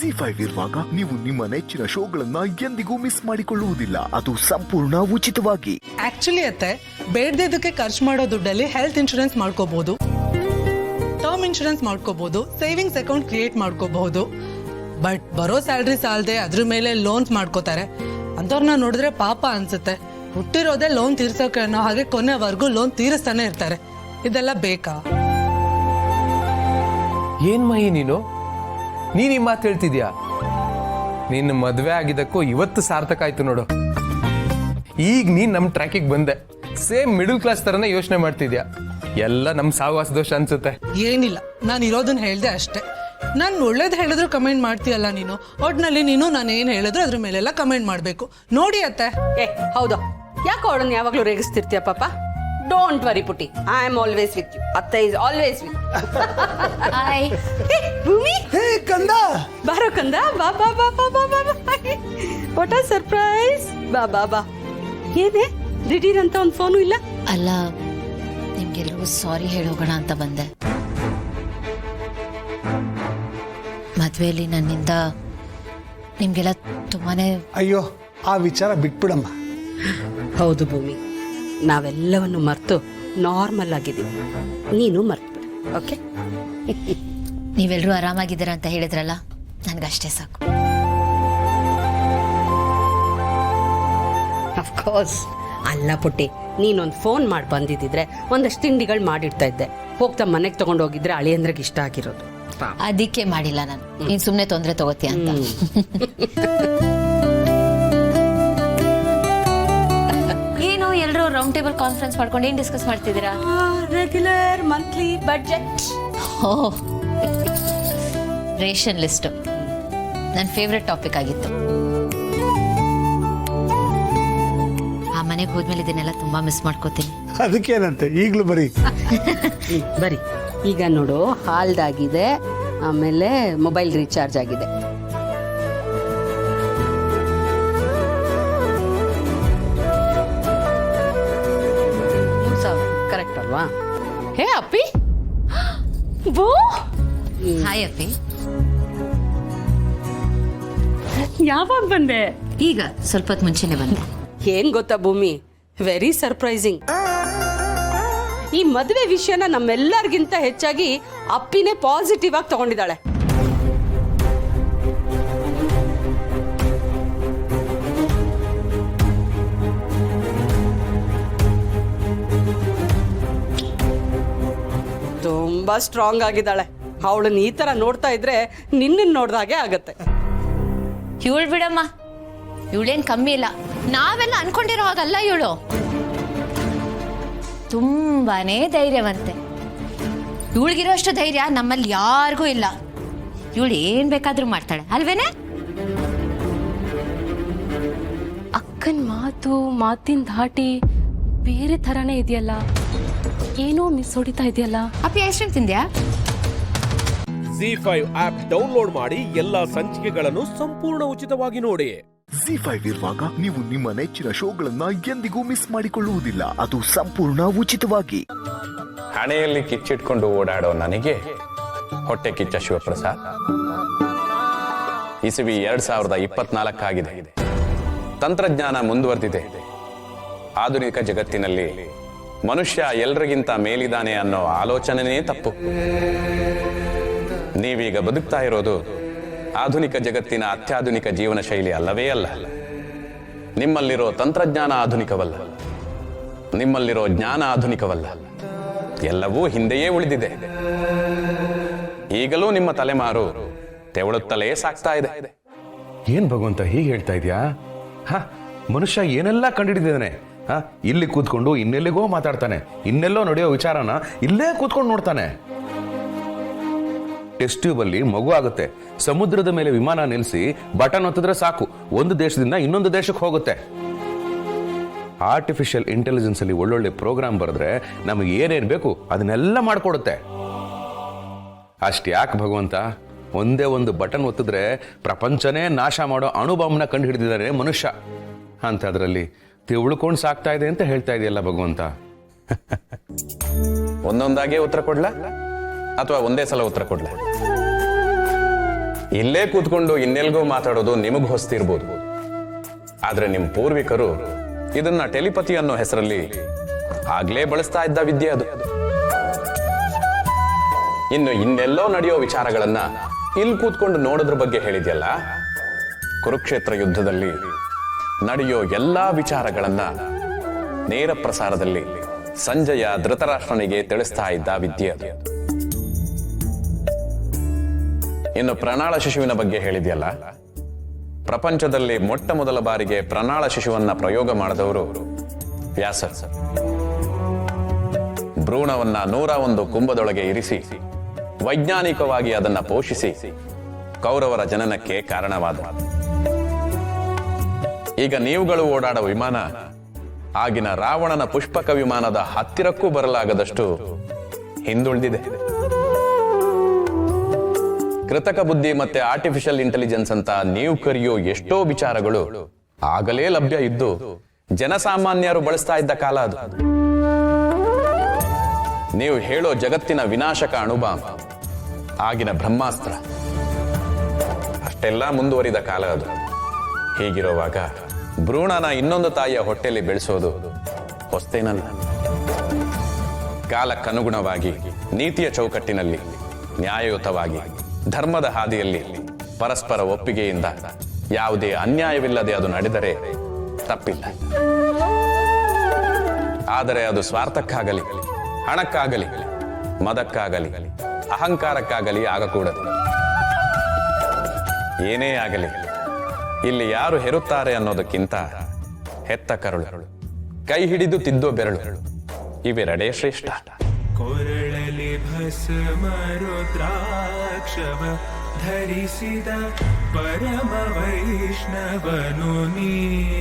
ಜಿ5 ಇರುವಾಗ ನೀವು ನಿಮ್ಮ ನೆಚ್ಚಿನ ಶೋಗಳನ್ನ ಎಂದಿಗೂ ಮಿಸ್ ಮಾಡಿಕೊಳ್ಳುವುದಿಲ್ಲ. ಅದು ಸಂಪೂರ್ಣ ಉಚಿತವಾಗಿ. ಆಕ್ಚುಲಿ ಅತ್ತೆ, ಬೇಡದಿದ್ದಕ್ಕೆ ಖರ್ಚು ಮಾಡೋ ದುಡ್ಡಲ್ಲಿ ಹೆಲ್ತ್ ಇನ್ಶೂರೆನ್ಸ್ ಮಾಡ್ಕೋಬಹುದು, ಟರ್ಮ್ ಇನ್ಶೂರೆನ್ಸ್ ಮಾಡ್ಕೋಬಹುದು, ಸೇವಿಂಗ್ಸ್ ಅಕೌಂಟ್ ಕ್ರಿಯೇಟ್ ಮಾಡ್ಕೋಬಹುದು. ಬಟ್ ಬರೋ ಸ್ಯಾಲ್ರಿ ಸಾಲದೆ ಅದ್ರ ಮೇಲೆ ಲೋನ್ಸ್ ಮಾಡ್ಕೋತಾರೆ. ಅಂತವ್ರನ್ನ ನೋಡಿದ್ರೆ ಪಾಪ ಅನ್ಸುತ್ತೆ. ಹುಟ್ಟಿರೋದೇ ಲೋನ್ ತೀರ್ಸೋಕೆ ಅನ್ನೋ ಹಾಗೆ ಕೊನೆವರೆಗೂ ಲೋನ್ ತೀರಿಸ್ತಾನೆ ಇರ್ತಾರೆ. ಇದೆಲ್ಲ ಬೇಕಾ? ಏನ್ ಮಹಿ ನೀನು ಈ ಮಾತು ಹೇಳ್ತಿದ್ಯಾ? ನಿನ್ನ ಮದ್ವೆ ಆಗಿದ್ದಕ್ಕೂ ಇವತ್ತು ಸಾರ್ಥಕ ಆಯ್ತು ನೋಡು. ಈಗ ನೀನ್ ನಮ್ ಟ್ರ್ಯಾಕಿಗೆ ಬಂದೆ. ಸೇಮ್ ಮಿಡಲ್ ಕ್ಲಾಸ್ ತರನೇ ಯೋಚನೆ ಮಾಡ್ತಿದ್ಯಾ. ಎಲ್ಲ ನಮ್ ಸಾವಾಸ ದೋಷ ಅನ್ಸುತ್ತೆ. ಏನಿಲ್ಲ, ನಾನು ಇರೋದನ್ನ ಹೇಳ್ದೆ ಅಷ್ಟೇ. ನಾನು ಒಳ್ಳೇದು ಹೇಳಿದ್ರು ಕಮೆಂಟ್ ಮಾಡ್ತೀಯಲ್ಲ ನೀನು. ಒಟ್ನಲ್ಲಿ ನೀನು ನಾನು ಏನ್ ಹೇಳಿದ್ರು ಅದ್ರ ಮೇಲೆಲ್ಲ ಕಮೆಂಟ್ ಮಾಡ್ಬೇಕು. ನೋಡಿ ಅತ್ತೆ. ಹೌದು, ಯಾಕೆ ಅವಳನ್ನ ಯಾವಾಗ್ಲೂ ರೇಗಿಸ್ತಿರ್ತೀಯ ಪಾಪ? ಡೋಂಟ್ ವರಿ ಪುಟಿ, I am always with you. ಅತ್ತೆ is always with. Hi Bhoomi, hey ಕಂದ, ಬಾರೋ ಕಂದ, ಬಾ ಬಾ ಬಾ ಬಾ ಬಾ ಬಾ. ವಾಟ್ ಆ ಸರ್ಪ್ರೈಸ್. ಬಾ ಬಾ ಬಾ. ಏನೇ ದಿಢೀರ್ ಅಂತ ಒಂದು ಫೋನು ಇಲ್ಲ? ಅಲ್ಲ, ನಿಮ್ಗೆಲ್ರಿಗೂ ಸಾರಿ ಹೇಳೋಗೋಣ ಅಂತ ಬಂದೆ. ಮದ್ವೆಯಲ್ಲಿ ನನ್ನಿಂದ ನಿಮ್ಗೆಲ್ಲ ತುಂಬಾನೇ. ಅಯ್ಯೋ ಆ ವಿಚಾರ ಬಿಟ್ಬಿಡಮ್ಮ. ಹೌದು ಭೂಮಿ, ನಾವೆಲ್ಲವನ್ನು ಮರ್ತು ನಾರ್ಮಲ್ ಆಗಿದ್ದೀವಿ. ನೀನು ಮರ್ತ್ಬಿಡು, ಓಕೆ? ನೀವೆಲ್ಲರೂ ಆರಾಮಾಗಿದ್ದೀರಾ ಅಂತ ಹೇಳಿದ್ರಲ್ಲ, ನನ್ಗಷ್ಟೇ ಸಾಕು. ಅಫ್ಕೋರ್ಸ್. ಅಲ್ಲ ಪುಟ್ಟಿ, ನೀನೊಂದು ಫೋನ್ ಮಾಡಿ ಬಂದಿದ್ದಿದ್ರೆ ಒಂದಷ್ಟು ತಿಂಡಿಗಳು ಮಾಡಿಡ್ತಾ ಇದ್ದೆ. ಹೋಗ್ತಾ ಮನೆಗೆ ತಗೊಂಡು ಹೋಗಿದ್ರೆ ಅಳಿಯಂದ್ರಿಗೆ ಇಷ್ಟ ಆಗಿರೋದು. ಅದಕ್ಕೆ ಮಾಡಿಲ್ಲ ನಾನು. ನೀನ್ ಸುಮ್ನೆ ತೊಂದ್ರೆ ತಗೋತೀಯ ಅಂತ. ಏನು ಎಲ್ಲರೂ ರೌಂಡ್ ಟೇಬಲ್ ಕಾನ್ಫರೆನ್ಸ್ ಮಾಡ್ಕೊಂಡು ಏನ್ ಡಿಸ್ಕಸ್ ಮಾಡ್ತಿದ್ದೀರಾ? Regular monthly budget. Ration list ನನ್ನ ಫೇವ್ರೆಟ್ ಟಾಪಿಕ್ ಆಗಿತ್ತು. ಆ ಮನೆಗೆ ಹೋದ್ಮೇಲೆ ಇದನ್ನೆಲ್ಲ ತುಂಬಾ ಮಿಸ್ ಮಾಡ್ಕೋತೀನಿ. ಅದಕ್ಕೇನಂತೆ, ಈಗ್ಲೂ ಬರೀ ಬರಿ. ಈಗ ನೋಡು, ಹಾಲ್ದಾಗಿದೆ, ಆಮೇಲೆ ಮೊಬೈಲ್ ರೀಚಾರ್ಜ್ ಆಗಿದೆ. ಕರೆಕ್ಟ್ ಅಲ್ವಾ? ಹೇ ಅಪ್ಪಿ, ಬೋ. ಹಾಯ್ ಅಪ್ಪಿ. ಯಾವಾಗ ಬಂದೆ? ಈಗ ಸ್ವಲ್ಪ ಹೊತ್ತು ಮುಂಚೆನೆ ಬಂದೆ. ಏನ್ ಗೊತ್ತಾ ಭೂಮಿ, ವೆರಿ ಸರ್ಪ್ರೈಸಿಂಗ್. ಈ ಮದುವೆ ವಿಷಯನ ನಮ್ಮೆಲ್ಲರಿಗಿಂತ ಹೆಚ್ಚಾಗಿ ಅಪ್ಪಿನೇ ಪಾಸಿಟಿವ್ ಆಗಿ ತಗೊಂಡಿದ್ದಾಳೆ. ತುಂಬಾ ಸ್ಟ್ರಾಂಗ್ ಆಗಿದ್ದಾಳೆ. ಅವಳನ್ನ ಈ ತರ ನೋಡ್ತಾ ಇದ್ರೆ ನಿನ್ನ ನೋಡ್ದಾಗೆ ಆಗತ್ತೆ. ಇವಳು ಬಿಡಮ್ಮ, ಇವಳೇನ್ ಕಮ್ಮಿ ಇಲ್ಲ. ನಾವೆಲ್ಲ ಅನ್ಕೊಂಡಿರೋ ಹಾಗಲ್ಲ ಇವಳು. ತುಂಬಾನೇ ಧೈರ್ಯವಂತೆ. ಇವಳಿಗಿರೋ ಅಷ್ಟು ಧೈರ್ಯ ನಮ್ಮಲ್ಲಿ ಯಾರಿಗೂ ಇಲ್ಲ. ಇವಳು ಏನ್ ಬೇಕಾದ್ರೂ ಮಾಡ್ತಾಳೆ ಅಲ್ವೇನೆ? ಅಕ್ಕನ್ ಮಾತಿನ ಧಾಟಿ ಬೇರೆ ಥರನೇ ಇದೆಯಲ್ಲ. ಏನೋ ಮಿಸ್ ಹೊಡಿತಾ ಇದೆಯಲ್ಲ. ಅಪ್ಪಿ ಐಸ್ ಕ್ರೀಮ್ ತಿಂದ್ಯಾ? ಜಿ5 ಆಪ್ ಡೌನ್ಲೋಡ್ ಮಾಡಿ ಎಲ್ಲಾ ಸಂಚಿಕೆಗಳನ್ನು ಸಂಪೂರ್ಣ ಉಚಿತವಾಗಿ ನೋಡಿ. ಜಿ5 ಇರುವಾಗ ನೀವು ನಿಮ್ಮ ನೆಚ್ಚಿನ ಶೋಗಳನ್ನ ಎಂದಿಗೂ ಮಿಸ್ ಮಾಡಿಕೊಳ್ಳುವುದಿಲ್ಲ. ಅದು ಸಂಪೂರ್ಣ ಉಚಿತವಾಗಿ. ಹಣೆಯಲ್ಲಿ ಕಿಚ್ಚಿಟ್ಕೊಂಡು ಓಡಾಡೋ ನನಗೆ ಹೊಟ್ಟೆ ಕಿಚ್ಚ ಶಿವಪ್ರಸಾದ್. ಇಸವಿ 2024 ಆಗಿದೆ. ತಂತ್ರಜ್ಞಾನ ಮುಂದುವರೆದಿದೆ. ಆಧುನಿಕ ಜಗತ್ತಿನಲ್ಲಿ ಮನುಷ್ಯ ಎಲ್ರಿಗಿಂತ ಮೇಲಿದ್ದಾನೆ ಅನ್ನೋ ಆಲೋಚನೆನೇ ತಪ್ಪು. ನೀವೀಗ ಬದುಕ್ತಾ ಇರೋದು ಆಧುನಿಕ ಜಗತ್ತಿನ ಅತ್ಯಾಧುನಿಕ ಜೀವನ ಶೈಲಿ ಅಲ್ಲವೇ ಅಲ್ಲ. ನಿಮ್ಮಲ್ಲಿರೋ ತಂತ್ರಜ್ಞಾನ ಆಧುನಿಕವಲ್ಲ, ನಿಮ್ಮಲ್ಲಿರೋ ಜ್ಞಾನ ಆಧುನಿಕವಲ್ಲ. ಎಲ್ಲವೂ ಹಿಂದೆಯೇ ಉಳಿದಿದೆ. ಈಗಲೂ ನಿಮ್ಮ ತಲೆಮಾರು ತೆವಳುತ್ತಲೇ ಸಾಕ್ತಾ ಇದೆ. ಏನ್ ಭಗವಂತ ಹೀಗೆ ಹೇಳ್ತಾ ಇದ್ಯಾ? ಮನುಷ್ಯ ಏನೆಲ್ಲ ಕಂಡುಹಿಡಿದಿದ್ದಾನೆ. ಇಲ್ಲಿ ಕೂತ್ಕೊಂಡು ಇನ್ನೆಲ್ಲಿಗೋ ಮಾತಾಡ್ತಾನೆ, ಇನ್ನೆಲ್ಲೋ ನಡೆಯೋ ವಿಚಾರನ ಇಲ್ಲೇ ಕೂತ್ಕೊಂಡು ನೋಡ್ತಾನೆ. ಟೆಸ್ಟ್ ಟ್ಯೂಬ್ ಅಲ್ಲಿ ಮಗು ಆಗುತ್ತೆ, ಸಮುದ್ರದ ಮೇಲೆ ವಿಮಾನ ನಿಲ್ಲಿಸಿ ಬಟನ್ ಒತ್ತಿದ್ರೆ ಸಾಕು, ಒಂದು ದೇಶದಿಂದ ಇನ್ನೊಂದು ದೇಶಕ್ಕೆ ಹೋಗುತ್ತೆ. ಆರ್ಟಿಫಿಷಿಯಲ್ ಇಂಟೆಲಿಜೆನ್ಸ್ ಅಲ್ಲಿ ಒಳ್ಳೊಳ್ಳೆ ಪ್ರೋಗ್ರಾಮ್ ಬರೆದ್ರೆ ನಮಗೆ ಏನೇನ್ ಬೇಕು ಅದನ್ನೆಲ್ಲ ಮಾಡ್ಕೊಡುತ್ತೆ. ಅಷ್ಟ್ಯಾಕೆ ಭಗವಂತ, ಒಂದೇ ಒಂದು ಬಟನ್ ಒತ್ತಿದ್ರೆ ಪ್ರಪಂಚನೇ ನಾಶ ಮಾಡೋ ಅಣುಬಾಂಬ್ನ ಕಂಡು ಹಿಡಿದಿದ್ದಾರೆ ಮನುಷ್ಯ. ಅಂತದ್ರಲ್ಲಿ ತಿಳ್ಕೊಂಡು ಸಾಕ್ತಾ ಇದೆ ಅಂತ ಹೇಳ್ತಾ ಇದೆಯಲ್ಲ ಭಗವಂತ. ಒಂದೊಂದಾಗೆ ಉತ್ತರ ಕೊಡ್ಲಾ ಅಥವಾ ಒಂದೇ ಸಲ ಉತ್ತರ ಕೊಡ್ಲಾ? ಇಲ್ಲೇ ಕೂತ್ಕೊಂಡು ಇನ್ನೆಲ್ಗೋ ಮಾತಾಡೋದು ನಿಮಗ್ ಹೊಸ್ತಿರ್ಬೋದು, ಆದ್ರೆ ನಿಮ್ಮ ಪೂರ್ವಿಕರು ಇದನ್ನ ಟೆಲಿಪತಿ ಅನ್ನೋ ಹೆಸರಲ್ಲಿ ಆಗ್ಲೇ ಬಳಸ್ತಾ ಇದ್ದ ವಿದ್ಯೆ ಅದು. ಇನ್ನು ಇನ್ನೆಲ್ಲೋ ನಡೆಯೋ ವಿಚಾರಗಳನ್ನ ಇಲ್ಲಿ ಕೂತ್ಕೊಂಡು ನೋಡೋದ್ರ ಬಗ್ಗೆ ಹೇಳಿದ್ಯಲ್ಲ, ಕುರುಕ್ಷೇತ್ರ ಯುದ್ಧದಲ್ಲಿ ನಡೆಯೋ ಎಲ್ಲಾ ವಿಚಾರಗಳನ್ನ ನೇರ ಪ್ರಸಾರದಲ್ಲಿ ಸಂಜಯ ಧೃತರಾಷ್ಟ್ರನಿಗೆ ತಿಳಿಸ್ತಾ ಇದ್ದ ವಿದ್ಯೆ ಅದು. ಇನ್ನು ಪ್ರಣಾಳ ಶಿಶುವಿನ ಬಗ್ಗೆ ಹೇಳಿದ್ಯಲ್ಲ, ಪ್ರಪಂಚದಲ್ಲಿ ಮೊಟ್ಟ ಮೊದಲ ಬಾರಿಗೆ ಪ್ರಣಾಳ ಶಿಶುವನ್ನ ಪ್ರಯೋಗ ಮಾಡಿದವರು ವ್ಯಾಸ. ಭ್ರೂಣವನ್ನ 101 ಕುಂಭದೊಳಗೆ ಇರಿಸಿ ವೈಜ್ಞಾನಿಕವಾಗಿ ಅದನ್ನ ಪೋಷಿಸಿ ಕೌರವರ ಜನನಕ್ಕೆ ಕಾರಣವಾದ. ಈಗ ನೀವುಗಳು ಓಡಾಡೋ ವಿಮಾನ ಆಗಿನ ರಾವಣನ ಪುಷ್ಪಕ ವಿಮಾನದ ಹತ್ತಿರಕ್ಕೂ ಬರಲಾಗದಷ್ಟು ಹಿಂದುಳಿದಿದೆ. ಕೃತಕ ಬುದ್ಧಿ ಮತ್ತೆ ಆರ್ಟಿಫಿಷಿಯಲ್ ಇಂಟೆಲಿಜೆನ್ಸ್ ಅಂತ ನೀವು ಕರೆಯೋ ಎಷ್ಟೋ ವಿಚಾರಗಳು ಆಗಲೇ ಲಭ್ಯ ಇದ್ದು ಜನಸಾಮಾನ್ಯರು ಬಳಸ್ತಾ ಇದ್ದ ಕಾಲ ಅದು. ನೀವು ಹೇಳೋ ಜಗತ್ತಿನ ವಿನಾಶಕ ಅಣುಬಾಂಬ್, ಆಗಿನ ಬ್ರಹ್ಮಾಸ್ತ್ರ, ಅಷ್ಟೆಲ್ಲ ಮುಂದುವರಿದ ಕಾಲ ಅದು. ಹೀಗಿರುವಾಗ ಭ್ರೂಣನ ಇನ್ನೊಂದು ತಾಯಿಯ ಹೊಟ್ಟೆಯಲ್ಲಿ ಬೆಳೆಸೋದು ಹೊಸ್ತೇನಲ್ಲ. ಕಾಲಕ್ಕನುಗುಣವಾಗಿ ನೀತಿಯ ಚೌಕಟ್ಟಿನಲ್ಲಿ ನ್ಯಾಯಯುತವಾಗಿ ಧರ್ಮದ ಹಾದಿಯಲ್ಲಿ ಪರಸ್ಪರ ಒಪ್ಪಿಗೆಯಿಂದ ಯಾವುದೇ ಅನ್ಯಾಯವಿಲ್ಲದೆ ಅದು ನಡೆದರೆ ತಪ್ಪಿಲ್ಲ. ಆದರೆ ಅದು ಸ್ವಾರ್ಥಕ್ಕಾಗಲಿ, ಹಣಕ್ಕಾಗಲಿ, ಮದಕ್ಕಾಗಲಿ, ಅಹಂಕಾರಕ್ಕಾಗಲಿ ಆಗಕೂಡದು. ಏನೇ ಆಗಲಿ, ಇಲ್ಲಿ ಯಾರು ಹೆರುತ್ತಾರೆ ಅನ್ನೋದಕ್ಕಿಂತ ಹೆತ್ತ ಕರುಳು, ಕೈ ಹಿಡಿದು ತಿದ್ದೋ ಬೆರಳು ಇವೆರಡೇ ಶ್ರೇಷ್ಠ. ಕೊರಳಲಿ ಭಸ್ಮ ರುದ್ರಾಕ್ಷವ ಧರಿಸಿದ ಪರಮ ವೈಷ್ಣವನು ನೀನೆ.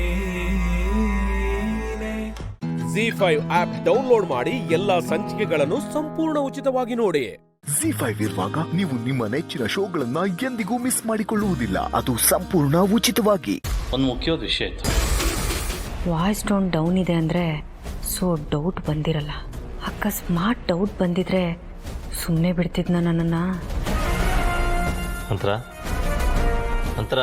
ZEE5 ಆಪ್ ಡೌನ್ಲೋಡ್ ಮಾಡಿ ಎಲ್ಲಾ ಸಂಚಿಕೆಗಳನ್ನು ಸಂಪೂರ್ಣ ಉಚಿತವಾಗಿ ನೋಡಿ. ZEE5 ಇರುವಾಗ ನೀವು ನಿಮ್ಮ ನೆಚ್ಚಿನ ಶೋಗಳನ್ನ ಎಂದಿಗೂ ಮಿಸ್ ಮಾಡಿಕೊಳ್ಳುವುದಿಲ್ಲ, ಅದು ಸಂಪೂರ್ಣ ಉಚಿತವಾಗಿ. ಒಂದು ಮುಖ್ಯವಾದ ವಿಷಯ ಇತ್ತು. ವಾಯ್ಸ್ ಟೋನ್ ಡೌನ್ ಇದೆ ಅಂದರೆ ಸೊ ಡೌಟ್ ಬಂದಿರಲ್ಲ. ಅಕಸ್ಮಾತ್ ಡೌಟ್ ಬಂದಿದ್ರೆ ಸುಮ್ಮನೆ ಬಿಡ್ತಿದ್ನ ನನ್ನನ್ನು. ಅಂತರ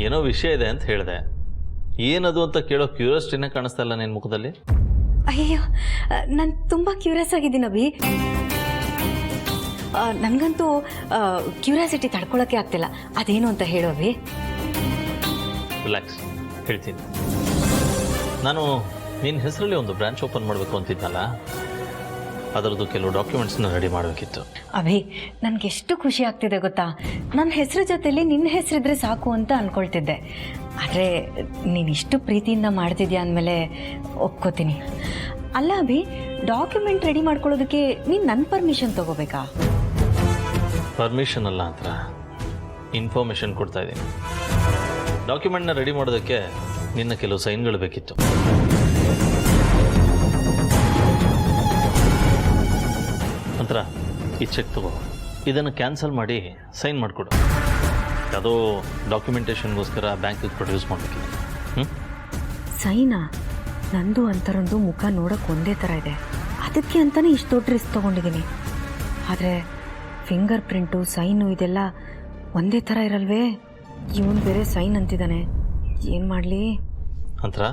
ಏನೋ ವಿಷಯ ಇದೆ ಅಂತ ಹೇಳಿದೆ. ಏನದು ಅಂತ ಕೇಳೋ ಕ್ಯೂರಿಯಾಸಿಟಿನೇ ಕಾಣಿಸ್ತಾ ಇಲ್ಲ ನಿನ್ನ ಮುಖದಲ್ಲಿ. ಅಯ್ಯೋ, ನಾನು ತುಂಬ ಕ್ಯೂರಿಯಸ್ ಆಗಿದ್ದೀನಿ ಅಭಿ. ನನಗಂತೂ ಕ್ಯೂರಿಯಾಸಿಟಿ ತಡ್ಕೊಳ್ಳೋಕ್ಕೆ ಆಗ್ತಿಲ್ಲ. ಅದೇನು ಅಂತ ಹೇಳು ಅಭಿ. ರಿಲ್ಯಾಕ್ಸ್, ಹೇಳ್ತೀನಿ. ನಾನು ನಿನ್ನ ಹೆಸರಲ್ಲಿ ಒಂದು ಬ್ರಾಂಚ್ ಓಪನ್ ಮಾಡಬೇಕು ಅಂತಿದ್ನಲ್ಲ, ಅದರದ್ದು ಕೆಲವು ಡಾಕ್ಯುಮೆಂಟ್ಸ್ನ ರೆಡಿ ಮಾಡಬೇಕಿತ್ತು. ಅಭಿ, ನನಗೆ ಎಷ್ಟು ಖುಷಿ ಆಗ್ತಿದೆ ಗೊತ್ತಾ. ನನ್ನ ಹೆಸರು ಜೊತೆಲಿ ನಿನ್ನ ಹೆಸರಿದ್ರೆ ಸಾಕು ಅಂತ ಅಂದ್ಕೊಳ್ತಿದ್ದೆ. ಆದರೆ ನೀನು ಇಷ್ಟು ಪ್ರೀತಿಯಿಂದ ಮಾಡ್ತಿದ್ಯಾ ಅಂದಮೇಲೆ ಒಪ್ಕೋತೀನಿ. ಅಲ್ಲ ಅಭಿ, ಡಾಕ್ಯುಮೆಂಟ್ ರೆಡಿ ಮಾಡ್ಕೊಳ್ಳೋದಕ್ಕೆ ನೀನು ನನ್ನ ಪರ್ಮಿಷನ್ ತೊಗೋಬೇಕಾ? ಪರ್ಮಿಷನ್ ಅಲ್ಲ ಅಂತ ಇನ್ಫಾರ್ಮೇಷನ್ ಕೊಡ್ತಾ ಇದ್ದೀನಿ. ಡಾಕ್ಯುಮೆಂಟ್ನ ರೆಡಿ ಮಾಡೋದಕ್ಕೆ ನಿನ್ನ ಕೆಲವು ಸೈನ್ಗಳು ಬೇಕಿತ್ತು. ನಂತರ ಈ ಚೆಕ್ ತಗೋ, ಇದನ್ನು ಕ್ಯಾನ್ಸಲ್ ಮಾಡಿ ಸೈನ್ ಮಾಡಿಕೊಡು. ಯಾವುದೋ ಡಾಕ್ಯುಮೆಂಟೇಷನ್ಗೋಸ್ಕರ ಬ್ಯಾಂಕಿಗೆ ಪ್ರೊಡ್ಯೂಸ್ ಮಾಡಬೇಕಿದೆ. ಸೈನಾ? ನಂದು ಅಂತರೊಂದು ಮುಖ ನೋಡೋಕೆ ಒಂದೇ ಥರ ಇದೆ, ಅದಕ್ಕೆ ಅಂತಲೇ ಇಷ್ಟು ದೊಡ್ಡ ರಿಸ್ಕ್ ತೊಗೊಂಡಿದ್ದೀನಿ. ಆದರೆ ಫಿಂಗರ್ ಪ್ರಿಂಟು, ಸೈನು ಇದೆಲ್ಲ ಒಂದೇ ಥರ ಇರಲ್ವೇ? ಇವನು ಬೇರೆ ಸೈನ್ ಅಂತಿದ್ದಾನೆ, ಏನು ಮಾಡಲಿ? ಅಂತರ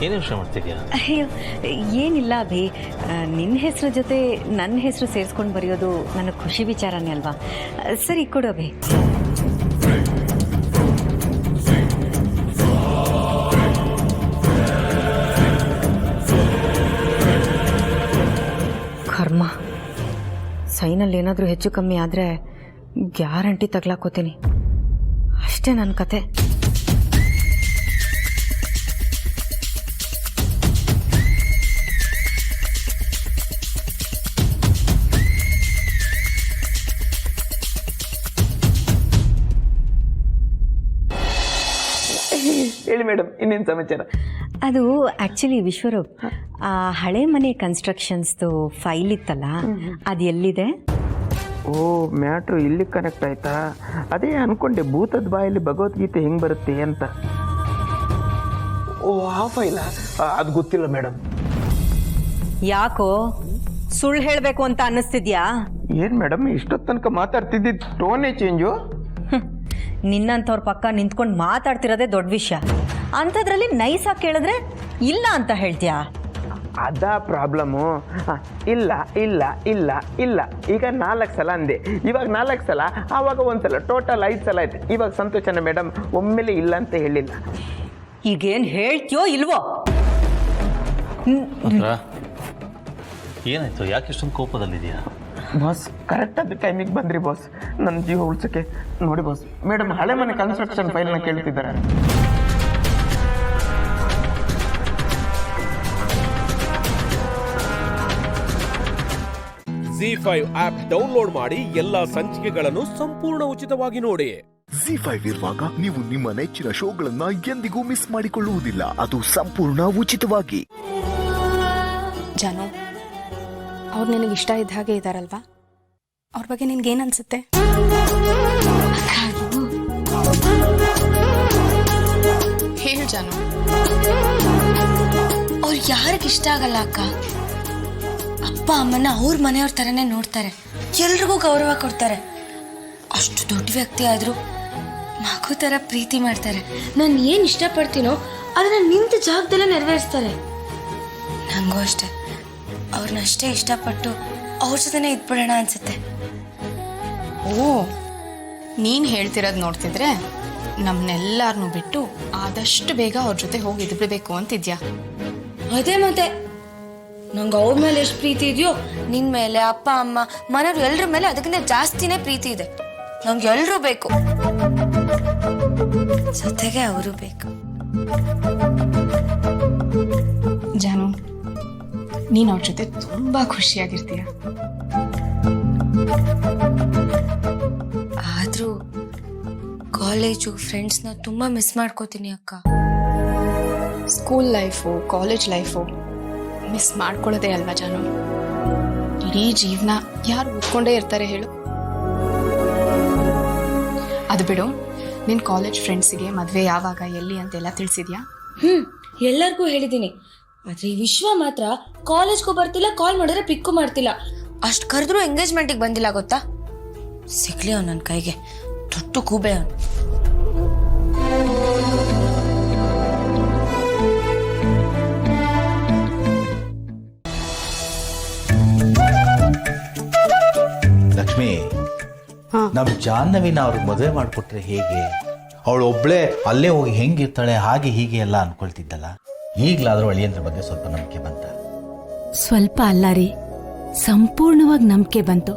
ಏನು ವಿಷಯ ಮಾಡ್ತಿದ್ಯಾ? ಅಯ್ಯೋ ಏನಿಲ್ಲ ಅಭಿ, ನಿನ್ನ ಹೆಸರು ಜೊತೆ ನನ್ನ ಹೆಸರು ಸೇರಿಸ್ಕೊಂಡು ಬರೆಯೋದು ನನಗೆ ಖುಷಿ ವಿಚಾರನೇ ಅಲ್ವಾ. ಸರಿ ಕೊಡು ಅಭಿ. ಕರ್ಮ, ಸೈನಲ್ಲಿ ಏನಾದರೂ ಹೆಚ್ಚು ಕಮ್ಮಿ ಆದರೆ ಗ್ಯಾರಂಟಿ ತಗ್ಲಾಕೋತೀನಿ. ಅಷ್ಟೇ ನನ್ನ ಕತೆ. ಹೇಳಿ ಮೇಡಮ್, ಇನ್ನೇನು ಸಮಾಚಾರ? ಅದು ಆ್ಯಕ್ಚುಲಿ ವಿಶ್ವರೂಪ್, ಆ ಹಳೆ ಮನೆ ಕನ್ಸ್ಟ್ರಕ್ಷನ್ಸ್ದು ಫೈಲ್ ಇತ್ತಲ್ಲ, ಅದು ಎಲ್ಲಿದೆ? ಓ, ಮ್ಯಾಟ್ರು ಇಲ್ಲಿ ಕನೆಕ್ಟ್ ಆಯ್ತಾ? ಅದೇ ಅನ್ಕೊಂಡೆ, ಭೂತದ ಬಾಯಲ್ಲಿ ಭಗವದ್ಗೀತೆ ಹೆಂಗೆ ಬರುತ್ತೆ ಅಂತ. ಓ, ಆ ಫೈಲ? ಅದು ಗೊತ್ತಿಲ್ಲ ಮೇಡಮ್. ಯಾಕೋ ಸುಳ್ಳು ಹೇಳಬೇಕು ಅಂತ ಅನ್ನಿಸ್ತಿದ್ಯಾ? ಏನು ಮೇಡಮ್ ಇಷ್ಟೊತ್ತು ತನಕ ಮಾತಾಡ್ತಿದ್ದಿದ್ದು ಟೋನೇ ಚೇಂಜು? ನಿನ್ನಂಥವ್ರ ಪಕ್ಕ ನಿಂತ್ಕೊಂಡು ಮಾತಾಡ್ತಿರೋದೇ ದೊಡ್ಡ ವಿಷಯ. ಅಂಥದ್ರಲ್ಲಿ ನೈಸಾಗಿ ಕೇಳಿದ್ರೆ ಇಲ್ಲ ಅಂತ ಹೇಳ್ತೀಯಾ? ಅದಾ ಪ್ರಾಬ್ಲಮ್ಮು. ಇಲ್ಲ ಇಲ್ಲ ಇಲ್ಲ ಇಲ್ಲ ಈಗ 4 ಸಲ ಅಂದೆ, ಇವಾಗ 4 ಸಲ, ಆವಾಗ 1 ಸಲ, ಟೋಟಲ್ 5 ಸಲ ಆಯ್ತು. ಇವಾಗ ಸಂತೋಷನ ಮೇಡಮ್, ಒಮ್ಮೆಲೆ ಇಲ್ಲ ಅಂತ ಹೇಳಿಲ್ಲ. ಈಗೇನು ಹೇಳ್ತೀಯೋ ಇಲ್ವೋ? ಏನಾಯ್ತು? ಯಾಕೆ ಇಷ್ಟೊಂದು ಕೋಪದಲ್ಲಿದೆಯಾ? ಬಾಸ್ ಕರೆಕ್ಟಾದ ಟೈಮಿಗೆ ಬಂದ್ರಿ ಬಾಸ್, ನನ್ನ ಜೀವ ಉಳ್ಸಕ್ಕೆ. ನೋಡಿ ಬಾಸ್, ಮೇಡಮ್ ಹಳೆ ಮನೆ ಕನ್ಸ್ಟ್ರಕ್ಷನ್ ಫೈಲ್ನ ಕೇಳ್ತಿದ್ದಾರೆ. ZEE5 ಆಪ್ ಡೌನ್ಲೋಡ್ ಮಾಡಿ ಎಲ್ಲಾ ಸಂಚಿಕೆಗಳನ್ನು ಸಂಪೂರ್ಣ ಉಚಿತವಾಗಿ ನೋಡಿ. ZEE5 ಇರುವಾಗ ನೀವು ನಿಮ್ಮ ನೆಚ್ಚಿನ ಶೋಗಳನ್ನ ಎಂದಿಗೂ ಮಿಸ್ ಮಾಡಿಕೊಳ್ಳುವುದಿಲ್ಲ. ಅದು ಸಂಪೂರ್ಣ ಉಚಿತವಾಗಿ. ಜಾನು, ಅವ್ರು ನಿನಗೆ ಇಷ್ಟ ಇದ್ದ ಹಾಗೆ ಇದ್ದಾರಲ್ವಾ? ಅವ್ರ ಬಗ್ಗೆ ನಿನ್ಗೇನು ಅನ್ಸುತ್ತೆ? ಹೇಳು ಜಾನು. ಅವ್ರು ಯಾರಿಗೆ ಇಷ್ಟ ಆಗಲ್ಲ ಅಕ್ಕ? ಅಪ್ಪ ಅಮ್ಮನ ಅವ್ರ ಮನೆಯವ್ರ ಥರನೇ ನೋಡ್ತಾರೆ, ಎಲ್ರಿಗೂ ಗೌರವ ಕೊಡ್ತಾರೆ. ಅಷ್ಟು ದೊಡ್ಡ ವ್ಯಕ್ತಿ ಆದರೂ ಮಗು ಥರ ಪ್ರೀತಿ ಮಾಡ್ತಾರೆ. ನಾನು ಏನು ಇಷ್ಟಪಡ್ತೀನೋ ಅದನ್ನು ನಿಂತ ಜಾಗದಲ್ಲೇ ನೆರವೇರಿಸ್ತಾರೆ. ನನಗೂ ಅಷ್ಟೆ, ಅವ್ರನ್ನಷ್ಟೇ ಇಷ್ಟಪಟ್ಟು ಅವ್ರ ಜೊತೆನೇ ಇದ್ಬಿಡೋಣ ಅನ್ಸುತ್ತೆ. ಓ, ನೀನು ಹೇಳ್ತಿರೋದು ನೋಡ್ತಿದ್ರೆ ನಮ್ಮನ್ನೆಲ್ಲರನ್ನೂ ಬಿಟ್ಟು ಆದಷ್ಟು ಬೇಗ ಅವ್ರ ಜೊತೆ ಹೋಗಿ ಇದ್ಬಿಡ್ಬೇಕು ಅಂತಿದ್ಯಾ? ಅದೇ ಮತ್ತೆ, ನಂಗೆ ಅವ್ರ ಮೇಲೆ ಎಷ್ಟು ಪ್ರೀತಿ ಇದೆಯೋ ನಿನ್ನ ಮೇಲೆ, ಅಪ್ಪ ಅಮ್ಮ ಮನೆಯವ್ರು ಎಲ್ಲರ ಮೇಲೆ ಅದಕ್ಕಿಂತ ಜಾಸ್ತಿನೇ ಪ್ರೀತಿ ಇದೆ. ನಂಗೆ ಎಲ್ಲರೂ ಬೇಕು, ಜೊತೆಗೆ ಅವರು ಬೇಕು. ಜಾನು, ನೀನು ಅವ್ರ ಜೊತೆ ತುಂಬಾ ಖುಷಿಯಾಗಿರ್ತೀಯ. ಆದರೂ ಕಾಲೇಜು ಫ್ರೆಂಡ್ಸ್ನ ತುಂಬ ಮಿಸ್ ಮಾಡ್ಕೋತೀನಿ ಅಕ್ಕ. School life, college life miss ಮಾಡ್ಕೊಳ್ಳೋದೇ ಅಲ್ವಾ ಜಾನು? ಇಡೀ ಜೀವನ ಯಾರು ಓದ್ಕೊಂಡೇ ಇರ್ತಾರೆ ಹೇಳು? ಅದು ಬಿಡು, ನಿನ್ನ ಕಾಲೇಜ್ ಫ್ರೆಂಡ್ಸಿಗೆ ಮದುವೆ ಯಾವಾಗ, ಎಲ್ಲಿ ಅಂತೆಲ್ಲ ತಿಳಿಸಿದ್ಯಾ? ಎಲ್ಲರಿಗೂ ಹೇಳಿದ್ದೀನಿ. ಆದರೆ ಈ ವಿಶ್ವ ಮಾತ್ರ ಕಾಲೇಜ್ಗೂ ಬರ್ತಿಲ್ಲ, ಕಾಲ್ ಮಾಡಿದ್ರೆ ಪಿಕ್ಕು ಮಾಡ್ತಿಲ್ಲ. ಅಷ್ಟು ಕರೆದ್ರೂ ಎಂಗೇಜ್ಮೆಂಟಿಗೆ ಬಂದಿಲ್ಲ ಗೊತ್ತಾ? ಸಿಗ್ಲಿ ಅವ್ನು ನನ್ನ ಕೈಗೆ, ದೊಡ್ಡ ಕೂಬೆ ಅವನು. ಲಕ್ಷ್ಮಿ, ನಮ್ ಜಾಹ್ನವಿನ ಅವ್ರಿಗೆ ಮದುವೆ ಮಾಡಿಕೊಟ್ರೆ ಹೇಗೆ? ಅವಳು ಒಬ್ಳೆ ಅಲ್ಲೇ ಹೋಗಿ ಹೆಂಗಿರ್ತಾಳೆ ಹಾಗೆ ಹೀಗೆ ಎಲ್ಲ ಅನ್ಕೊಳ್ತಿದ್ದಲ್ಲ. ಈಗ್ಲಾದ್ರೂ ಅಳಿಯಂದ್ರ ಬಗ್ಗೆ ಸ್ವಲ್ಪ ನಂಬಿಕೆ ಬಂತ? ಸ್ವಲ್ಪ ಅಲ್ಲ ರೀ, ಸಂಪೂರ್ಣವಾಗಿ ನಂಬಿಕೆ ಬಂತು.